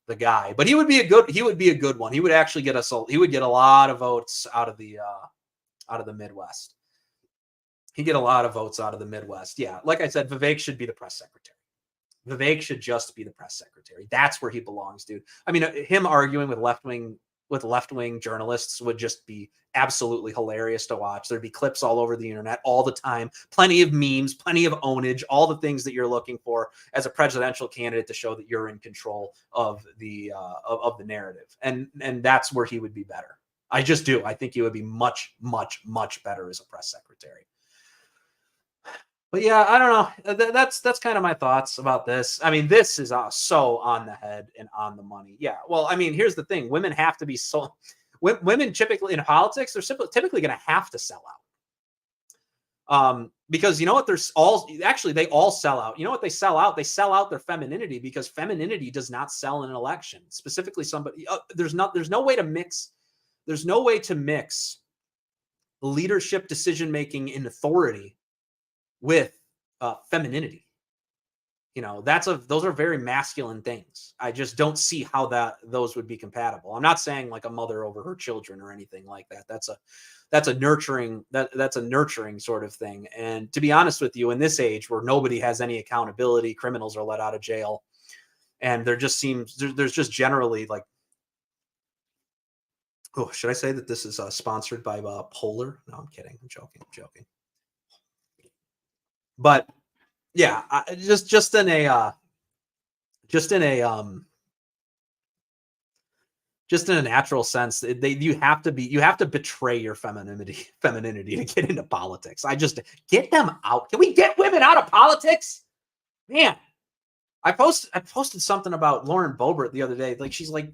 the guy, but he would be a good one. He would actually get a lot of votes out of the Midwest. He'd get a lot of votes out of the Midwest. Yeah, like I said, Vivek should be the press secretary. Vivek should just be the press secretary. That's where he belongs, dude. I mean, him arguing with left-wing journalists would just be absolutely hilarious to watch. There'd be clips all over the internet all the time, plenty of memes, plenty of ownage, all the things that you're looking for as a presidential candidate to show that you're in control of the narrative. And that's where he would be better. I just do. I think he would be much, much, much better as a press secretary. But yeah, I don't know. That's kind of my thoughts about this. I mean, this is so on the head and on the money. Yeah. Well, I mean, here's the thing: women have to be so. Women typically in politics, they're typically going to have to sell out. Because you know what? They all sell out. You know what they sell out? They sell out their femininity, because femininity does not sell in an election. Specifically, somebody there's no way to mix. There's no way to mix leadership, decision making, and authority with femininity. You know, those are very masculine things. I just don't see how those would be compatible. I'm not saying like a mother over her children or anything like that. That's a nurturing sort of thing. And to be honest with you, in this age where nobody has any accountability, criminals are let out of jail, and there's just generally like, oh, should I say that this is sponsored by Polar? No, I'm kidding. I'm joking. But yeah, just in a natural sense, you have to betray your femininity to get into politics. Get them out. Can we get women out of politics? Man, I posted something about Lauren Boebert the other day. Like, she's like,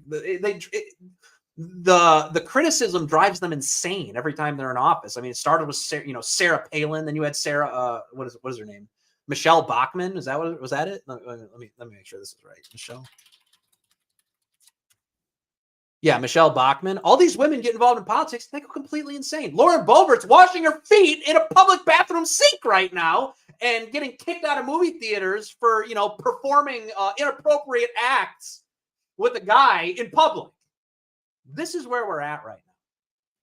the criticism drives them insane every time they're in office. I mean, it started with Sarah Palin, then you had Sarah, what is her name? Michelle Bachmann. Is that what was that it? Let me make sure this is right. Michelle Bachmann. All these women get involved in politics, they go completely insane. Lauren Boebert's washing her feet in a public bathroom sink right now and getting kicked out of movie theaters for, performing inappropriate acts with a guy in public. This is where we're at right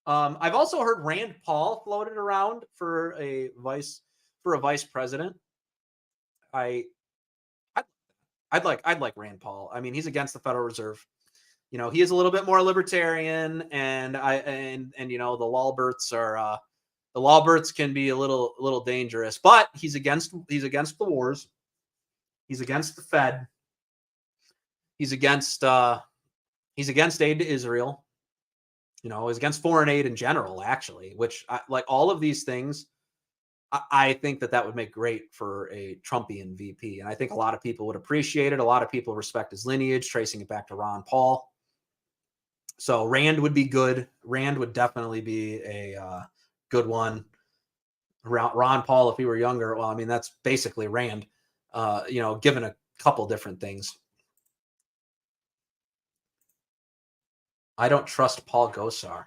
now. I've also heard Rand Paul floated around for a vice president. I'd like Rand Paul. I mean, he's against the Federal Reserve. He is a little bit more libertarian, and the Lawberts can be a little dangerous, but he's against the wars. He's against the Fed. He's against aid to Israel. He's against foreign aid in general, actually, which like all of these things, I think that would make great for a Trumpian VP. And I think a lot of people would appreciate it. A lot of people respect his lineage, tracing it back to Ron Paul. So Rand would be good. Rand would definitely be a good one. Ron Paul, if he were younger, well, I mean, that's basically Rand, given a couple different things. I don't trust Paul Gosar.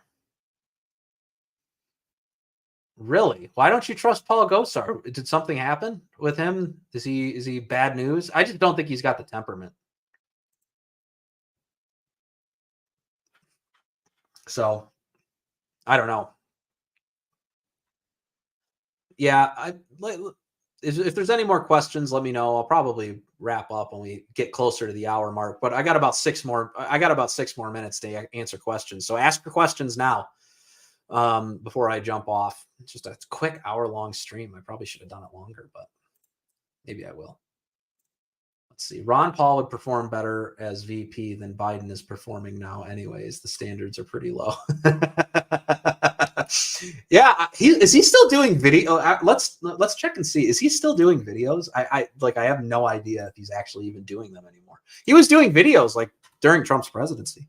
Really? Why don't you trust Paul Gosar? Did something happen with him? Is he bad news? I just don't think he's got the temperament. So, I don't know. Yeah, if there's any more questions, let me know. I'll probably wrap up when we get closer to the hour mark. But I got about 6 more minutes to answer questions. So ask your questions now before I jump off. It's just a quick hour-long stream. I probably should have done it longer, but maybe I will. Let's see. Ron Paul would perform better as VP than Biden is performing now. Anyways, the standards are pretty low. Yeah, is he still doing video? Let's check and see. Is he still doing videos? I have no idea if he's actually even doing them anymore. He was doing videos like during Trump's presidency.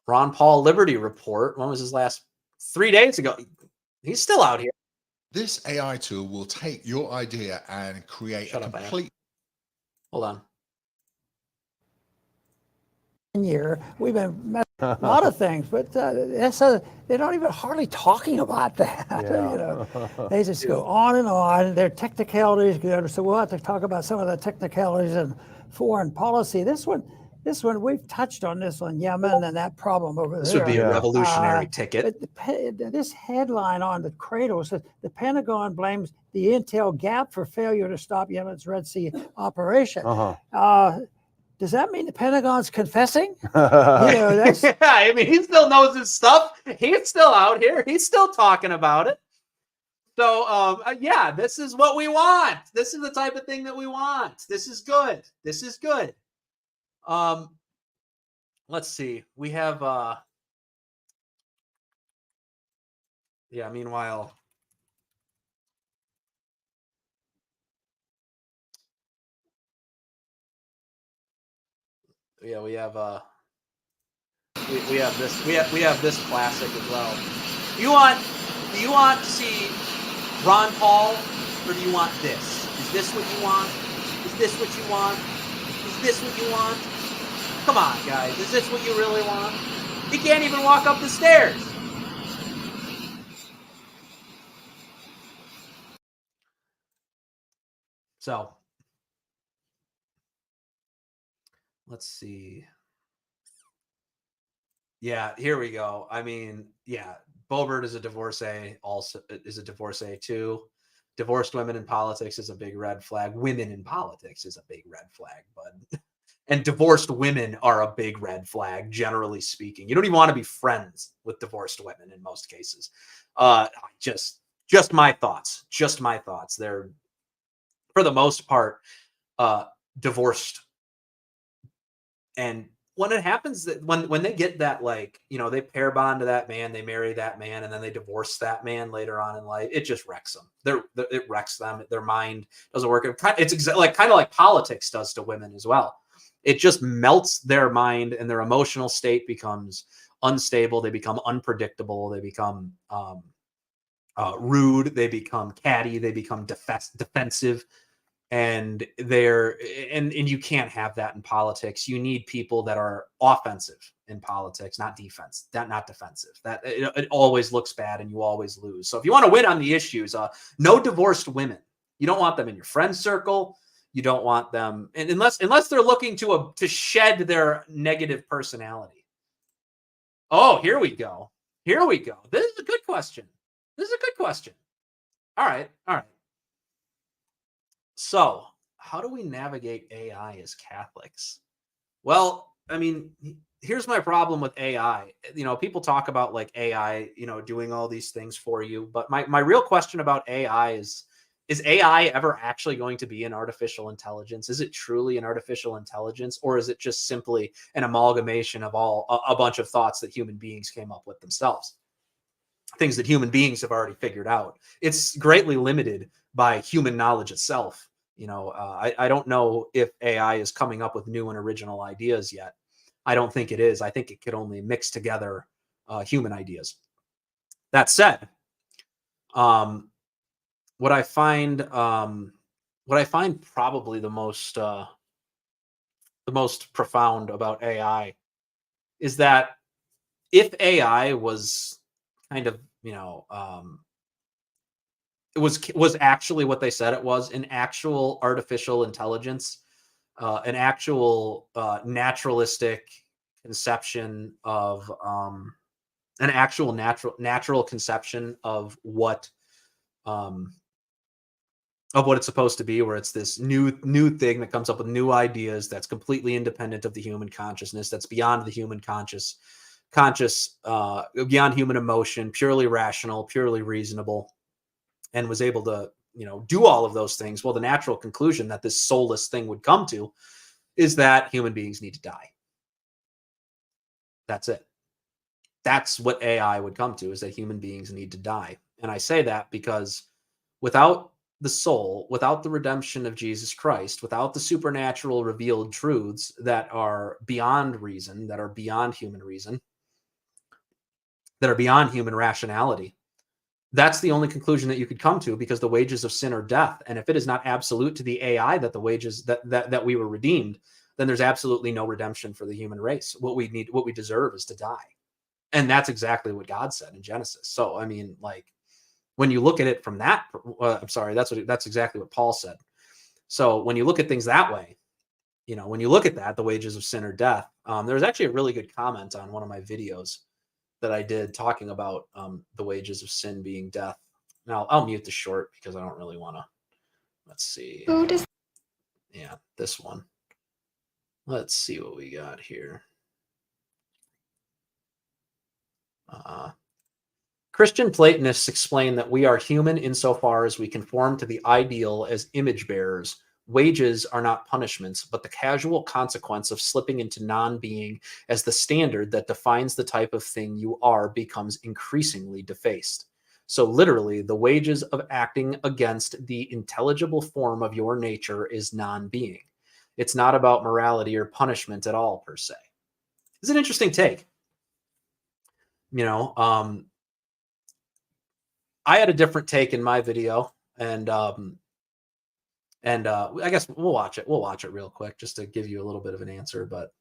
Ron Paul Liberty Report. When was his last? 3 days ago. He's still out here. This AI tool will take your idea and create a complete. Hold on. year. We've been a lot of things, but they're not even hardly talking about that. Yeah. You know, they just go on and on. Their technicalities, so we'll have to talk about some of the technicalities in foreign policy. This one, we've touched on this on Yemen and that problem over there. This would be a revolutionary ticket. But this headline on the Cradle says the Pentagon blames the intel gap for failure to stop Yemen's Red Sea operation. Does that mean the Pentagon's confessing? That's... Yeah, I mean, he still knows his stuff. He's still out here. He's still talking about it. So, yeah, this is what we want. This is the type of thing that we want. This is good. This is good. Let's see. We have, yeah, meanwhile, yeah, we have we have this classic as well. Do you want to see Ron Paul, or do you want this? Is this what you want? Is this what you want? Is this what you want? Come on, guys. Is this what you really want? He can't even walk up the stairs. So, let's see. Yeah, here we go. I mean, yeah, Boebert is a divorcee, also is a divorcee too. Divorced women in politics is a big red flag. Women in politics is a big red flag, bud. And divorced women are a big red flag, generally speaking. You don't even want to be friends with divorced women in most cases. Just my thoughts. Just my thoughts. They're, for the most part, divorced. And when it happens, that when they get that, like, you know, they pair bond to that man, they marry that man, and then they divorce that man later on in life, it just wrecks them. It wrecks them. Their mind doesn't work. It's kind of like politics does to women as well. It just melts their mind, and their emotional state becomes unstable. They become unpredictable. They become rude. They become catty. They become defensive. And you can't have that in politics. You need people that are offensive in politics, not defensive. That it always looks bad, and you always lose. So if you want to win on the issues, no divorced women. You don't want them in your friend circle. You don't want them, and unless they're looking to shed their negative personality. Oh, here we go. Here we go. This is a good question. All right. So, how do we navigate AI as Catholics? Well, I mean, here's my problem with AI. You know, people talk about like AI, you know, doing all these things for you. But my real question about AI is AI ever actually going to be an artificial intelligence? Is it truly an artificial intelligence, or is it just simply an amalgamation of a bunch of thoughts that human beings came up with themselves? Things that human beings have already figured out. It's greatly limited by human knowledge itself. You know, I don't know if AI is coming up with new and original ideas yet. I don't think it is. I think it could only mix together human ideas. That said, what I find probably the most profound about AI is that if AI was kind of, you know, it was actually what they said it was, an actual artificial intelligence, an actual naturalistic conception of an actual natural conception of what it's supposed to be, where it's this new thing that comes up with new ideas, that's completely independent of the human consciousness, that's beyond the human conscious, beyond human emotion, purely rational, purely reasonable, and was able to, you know, do all of those things. Well, the natural conclusion that this soulless thing would come to is that human beings need to die. That's it. That's what AI would come to, is that human beings need to die. And I say that because without the soul, without the redemption of Jesus Christ, without the supernatural revealed truths that are beyond reason, that are beyond human reason, that are beyond human rationality, that's the only conclusion that you could come to, because the wages of sin are death. And if it is not absolute to the AI that the wages that we were redeemed, then there's absolutely no redemption for the human race. What we deserve is to die. And that's exactly what God said in Genesis. So, I mean, like, when you look at it from that, I'm sorry, that's exactly what Paul said. So when you look at things that way, you know, when you look at that, the wages of sin are death. There was actually a really good comment on one of my videos that I did talking about the wages of sin being death. Now I'll mute the short because I don't really want to. Let's see. Yeah, this one. Let's see what we got here. Christian Platonists explain that we are human insofar as we conform to the ideal as image bearers. Wages are not punishments, but the casual consequence of slipping into non-being as the standard that defines the type of thing you are becomes increasingly defaced. So literally, the wages of acting against the intelligible form of your nature is non-being. It's not about morality or punishment at all, per se. It's an interesting take. You know, I had a different take in my video, and I guess we'll watch it. We'll watch it real quick just to give you a little bit of an answer. But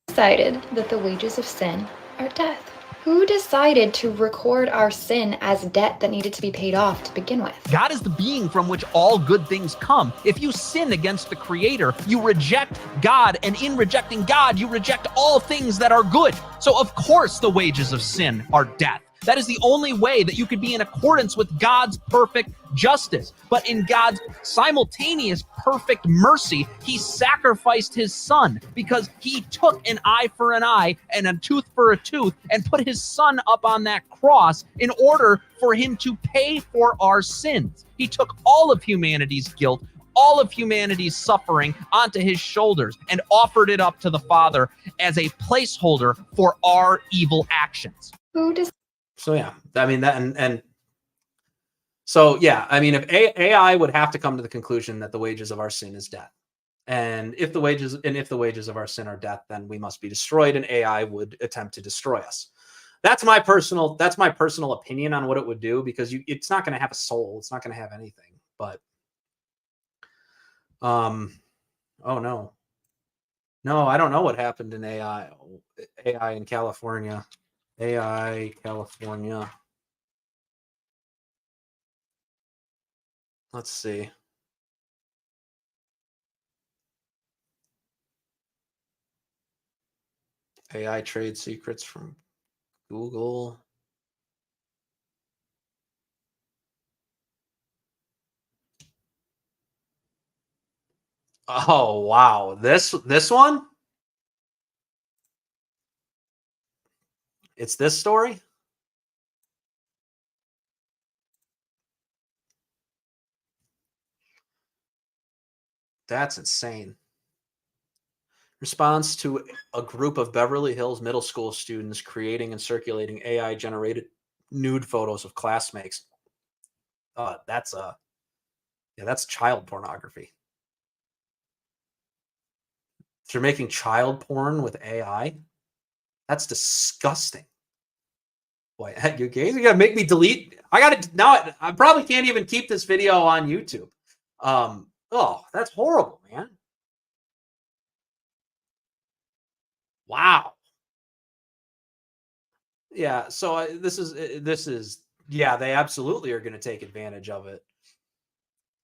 decided that the wages of sin are death? Who decided to record our sin as debt that needed to be paid off to begin with? God is the being from which all good things come. If you sin against the Creator, you reject God, and in rejecting God, you reject all things that are good. So of course the wages of sin are death. That is the only way that you could be in accordance with God's perfect justice. But in God's simultaneous perfect mercy, he sacrificed his son because he took an eye for an eye and a tooth for a tooth and put his son up on that cross in order for him to pay for our sins. He took all of humanity's guilt, all of humanity's suffering onto his shoulders and offered it up to the Father as a placeholder for our evil actions. So yeah, I mean that, and so yeah, I mean if AI would have to come to the conclusion that the wages of our sin is death, and if the wages of our sin are death, then we must be destroyed, and AI would attempt to destroy us. That's my personal opinion on what it would do, because it's not going to have a soul, it's not going to have anything. But oh no, I don't know what happened in AI in California. AI California. Let's see. AI trade secrets from Google. Oh wow, this one? It's this story? That's insane. Response to a group of Beverly Hills middle school students creating and circulating AI-generated nude photos of classmates. That's child pornography. So you're making child porn with AI? That's disgusting. Boy, you guys are gonna make me delete. I probably can't even keep this video on YouTube. Oh, that's horrible, man. Wow. Yeah, so this is yeah, they absolutely are going to take advantage of it.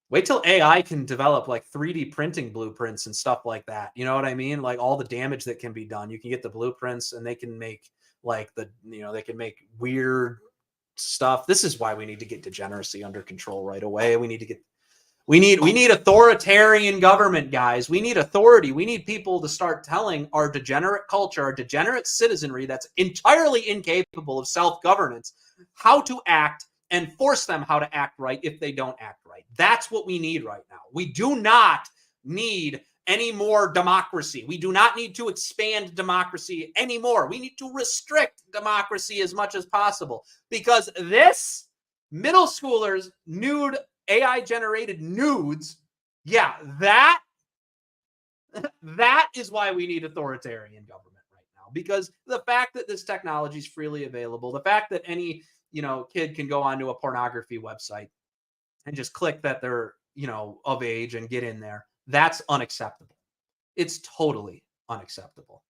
Wait till AI can develop like 3D printing blueprints and stuff like that. You know what I mean? Like all the damage that can be done. You can get the blueprints and they can make like they can make weird stuff. This is why we need to get degeneracy under control right away. We need authoritarian government, guys. We need authority. We need people to start telling our degenerate culture, our degenerate citizenry that's entirely incapable of self-governance, how to act and force them how to act right if they don't act right. That's what we need right now. We do not need any more democracy. We do not need to expand democracy anymore. We need to restrict democracy as much as possible, because this middle schoolers nude AI generated nudes, yeah, that is why we need authoritarian government right now, because the fact that this technology is freely available, the fact that any kid can go onto a pornography website and just click that they're of age and get in there, that's unacceptable. It's totally unacceptable.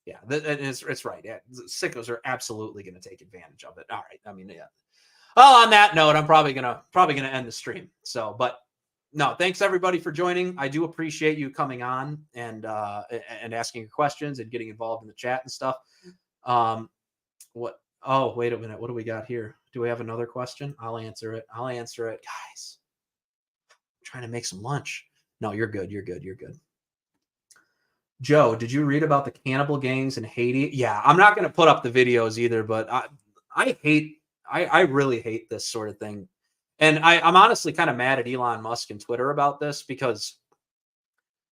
Yeah, it's right. Yeah, sickos are absolutely going to take advantage of it. All right. I mean, yeah. Well, on that note, I'm probably gonna end the stream. So, but no, thanks everybody for joining. I do appreciate you coming on and asking your questions and getting involved in the chat and stuff. What? Oh, wait a minute. What do we got here? Do we have another question? I'll answer it. Guys, I'm trying to make some lunch. No, you're good. You're good. Joe, did you read about the cannibal gangs in Haiti? Yeah, I'm not going to put up the videos either, but I really hate this sort of thing. And I'm honestly kind of mad at Elon Musk and Twitter about this because,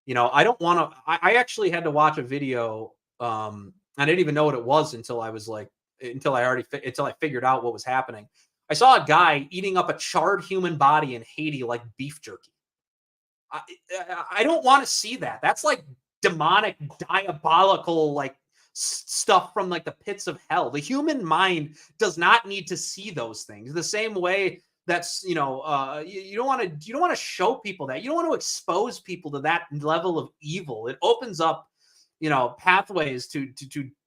I don't want to. I actually had to watch a video. I didn't even know what it was until I figured out what was happening. I saw a guy eating up a charred human body in Haiti like beef jerky. I don't want to see that. That's like demonic, diabolical, like stuff from like the pits of hell. The human mind does not need to see those things. The same way that's you don't want to show people that. You don't want to expose people to that level of evil. It opens up pathways to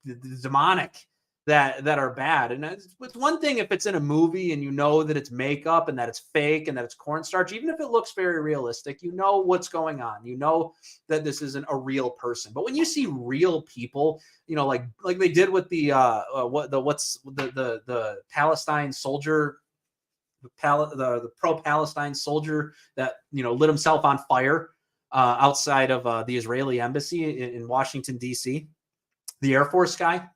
the demonic that are bad. And it's one thing if it's in a movie and that it's makeup and that it's fake and that it's cornstarch, even if it looks very realistic, what's going on. That this isn't a real person. But when you see real people, like they did with the Palestine soldier, the pro-Palestine soldier that lit himself on fire outside of the Israeli embassy in Washington, D.C., the Air Force guy.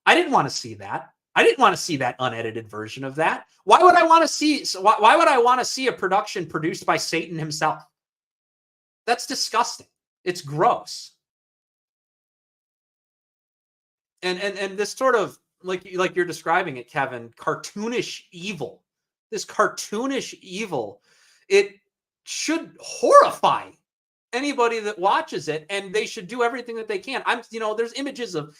I didn't want to see that. I didn't want to see that unedited version of that. Why would I want to see? Why would I want to see a production produced by Satan himself? That's disgusting. It's gross. And this sort of like you're describing it, Kevin, cartoonish evil. This cartoonish evil, it should horrify anybody that watches it, and they should do everything that they can. There's images of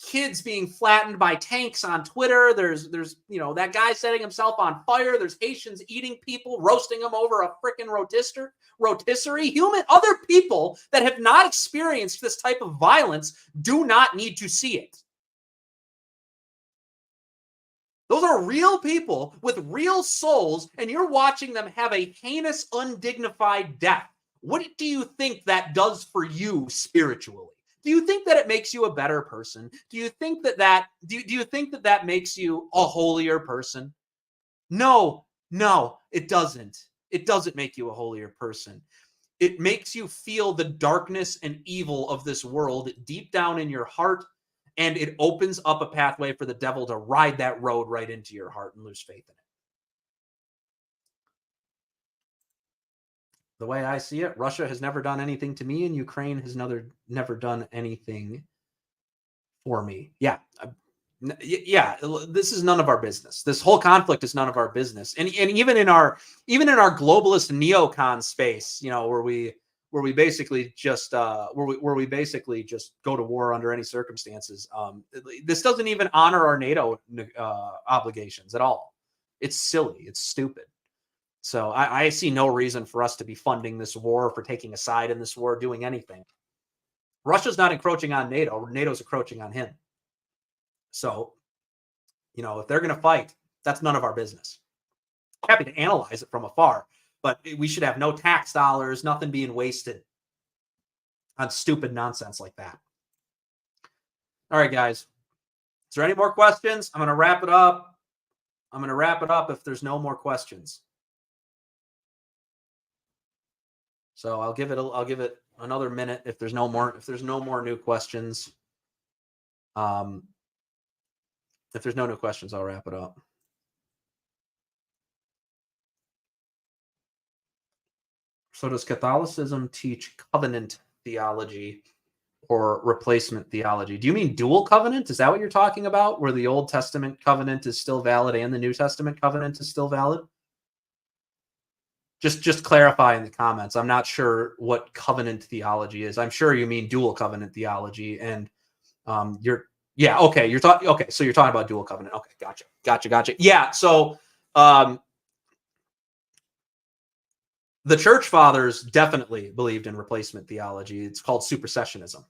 kids being flattened by tanks on Twitter. There's that guy setting himself on fire. There's Haitians eating people, roasting them over a freaking rotisserie. Other people that have not experienced this type of violence do not need to see it. Those are real people with real souls, and you're watching them have a heinous, undignified death. What do you think that does for you spiritually? Do you think that it makes you a better person? Do you think that do you think that makes you a holier person? No, it doesn't. It doesn't make you a holier person. It makes you feel the darkness and evil of this world deep down in your heart, and it opens up a pathway for the devil to ride that road right into your heart and lose faith in it. The way I see it, Russia has never done anything to me, and Ukraine has never done anything for me. Yeah. This is none of our business. This whole conflict is none of our business. And even in our globalist neocon space, where we basically just where we basically just go to war under any circumstances. This doesn't even honor our NATO obligations at all. It's silly. It's stupid. So I see no reason for us to be funding this war, for taking a side in this war, doing anything. Russia's not encroaching on NATO. NATO's encroaching on him. So, if they're going to fight, that's none of our business. Happy to analyze it from afar, but we should have no tax dollars, nothing being wasted on stupid nonsense like that. All right, guys. Is there any more questions? I'm going to wrap it up. If there's no more questions. So I'll give it another minute if there's no more new questions. If there's no new questions, I'll wrap it up. So does Catholicism teach covenant theology or replacement theology? Do you mean dual covenant? Is that what you're talking about? Where the Old Testament covenant is still valid and the New Testament covenant is still valid? Just clarify in the comments. I'm not sure what covenant theology is. I'm sure you mean dual covenant theology, and so you're talking about dual covenant. Okay, gotcha. Yeah, so The church fathers definitely believed in replacement theology. It's called supersessionism.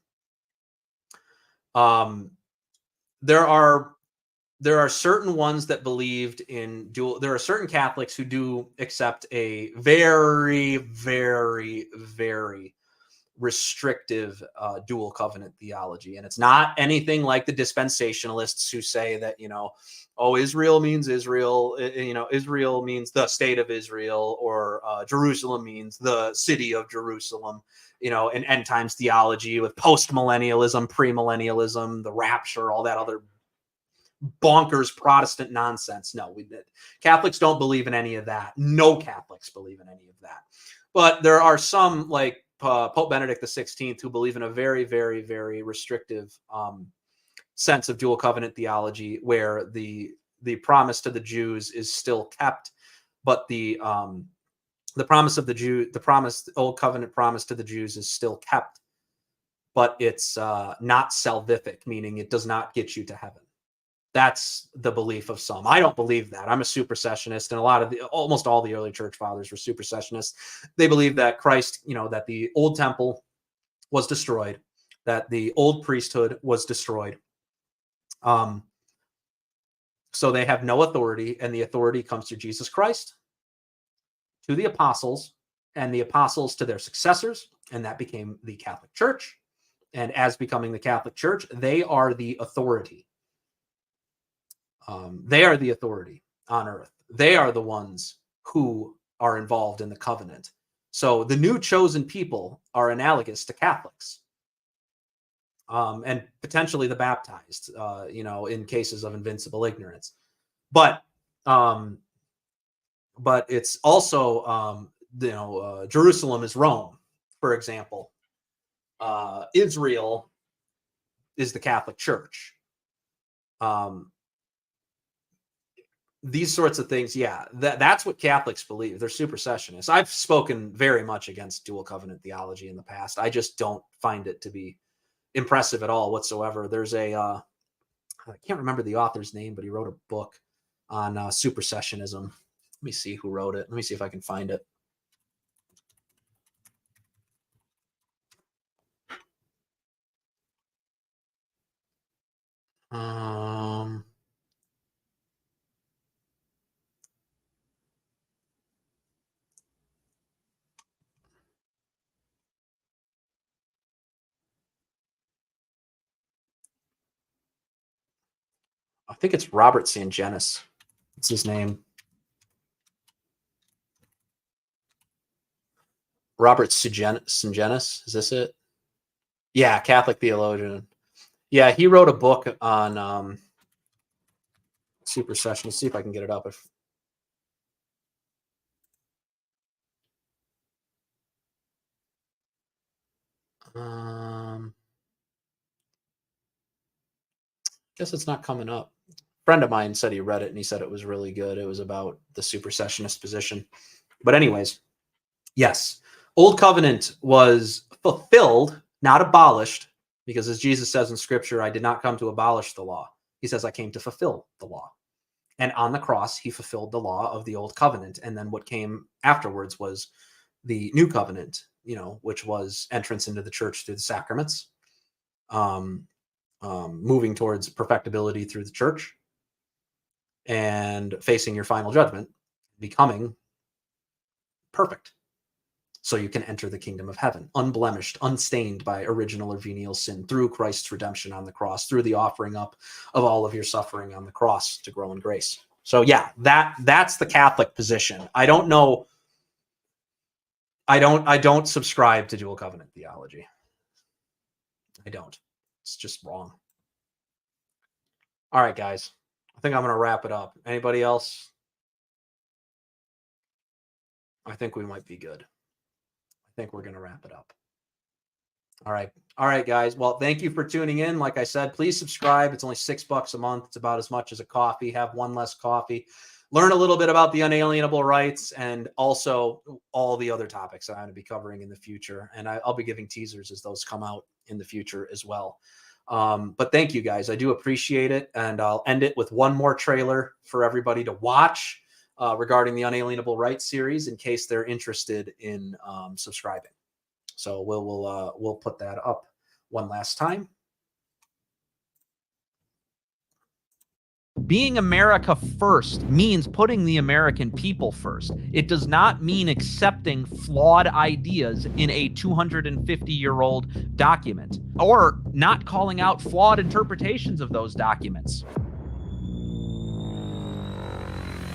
There are certain ones that believed in dual. There are certain Catholics who do accept a very, very, very restrictive dual covenant theology, and it's not anything like the dispensationalists who say that, oh, Israel means Israel, Israel means the state of Israel, or Jerusalem means the city of Jerusalem, and end times theology with post-millennialism, premillennialism, the rapture, all that other bonkers Protestant nonsense. No, Catholics don't believe in any of that. No Catholics believe in any of that. But there are some, like Pope Benedict XVI, who believe in a very, very, very restrictive sense of dual covenant theology, where the promise to the Jews is still kept, but the promise of the old covenant promise to the Jews is still kept, but it's not salvific, meaning it does not get you to heaven. That's the belief of some. I don't believe that. I'm a supersessionist, and almost all the early church fathers were supersessionists. They believe that Christ, that the old temple was destroyed, that the old priesthood was destroyed. So they have no authority, and the authority comes through Jesus Christ, to the apostles, and the apostles to their successors, and that became the Catholic Church. And as becoming the Catholic Church, they are the authority. They are the authority on earth. They are the ones who are involved in the covenant. So the new chosen people are analogous to Catholics, and potentially the baptized, in cases of invincible ignorance. But it's also, Jerusalem is Rome, for example. Israel is the Catholic Church. These sorts of things, yeah, that's what Catholics believe. They're supersessionists. I've spoken very much against dual covenant theology in the past. I just don't find it to be impressive at all whatsoever. There's I can't remember the author's name, but he wrote a book on supersessionism. Let me see who wrote it. Let me see if I can find it. I think it's Robert Sangenis. It's his name. Robert Sangenis. Is this it? Yeah, Catholic theologian. Yeah, he wrote a book on supersession. Let's see if I can get it up. Guess it's not coming up. A friend of mine said he read it and he said it was really good. It was about the supersessionist position. But anyways, yes, Old Covenant was fulfilled, not abolished, because as Jesus says in Scripture, I did not come to abolish the law. He says, I came to fulfill the law. And on the cross, he fulfilled the law of the Old Covenant. And then what came afterwards was the New Covenant, which was entrance into the church through the sacraments, moving towards perfectibility through the church, and facing your final judgment, becoming perfect, so you can enter the kingdom of heaven, unblemished, unstained by original or venial sin, through Christ's redemption on the cross, through the offering up of all of your suffering on the cross to grow in grace. So yeah, that's the Catholic position. I don't know. I don't subscribe to dual covenant theology. I don't. It's just wrong. All right, guys. I think I'm going to wrap it up. Anybody else? I think we might be good. I think we're going to wrap it up. All right. All right, guys. Well, thank you for tuning in. Like I said, please subscribe. It's only $6 a month. It's about as much as a coffee. Have one less coffee. Learn a little bit about the unalienable rights and also all the other topics that I'm going to be covering in the future. And I'll be giving teasers as those come out in the future as well. But thank you guys. I do appreciate it. And I'll end it with one more trailer for everybody to watch. regarding the Unalienable Rights series in case they're interested in subscribing. So we'll put that up one last time. Being America first means putting the American people first. It does not mean accepting flawed ideas in a 250-year-old document or not calling out flawed interpretations of those documents.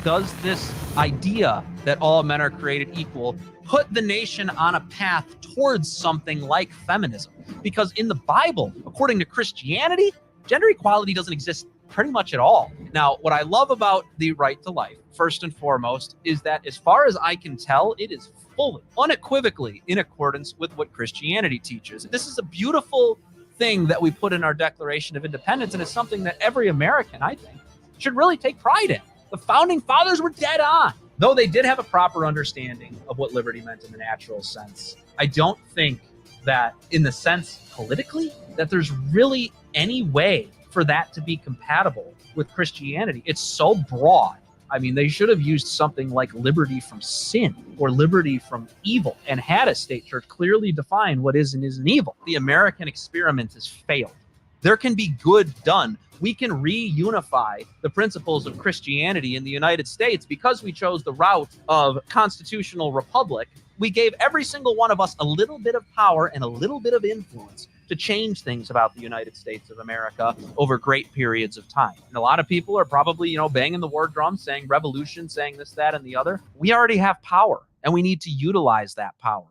Does this idea that all men are created equal put the nation on a path towards something like feminism? Because in the Bible, according to Christianity, gender equality doesn't exist pretty much at all. Now, what I love about the right to life, first and foremost, is that as far as I can tell, it is fully, unequivocally in accordance with what Christianity teaches. This is a beautiful thing that we put in our Declaration of Independence, and it's something that every American, I think, should really take pride in. The founding fathers were dead on. Though they did have a proper understanding of what liberty meant in the natural sense, I don't think that in the sense politically, that there's really any way for that to be compatible with Christianity. It's so broad. I mean, they should have used something like liberty from sin or liberty from evil and had a state church clearly define what is and isn't evil. The American experiment has failed. There can be good done. We can reunify the principles of Christianity in the United States because we chose the route of constitutional republic. We gave every single one of us a little bit of power and a little bit of influence to change things about the United States of America over great periods of time. And a lot of people are probably, banging the war drum, saying revolution, saying this, that, and the other. We already have power, and we need to utilize that power.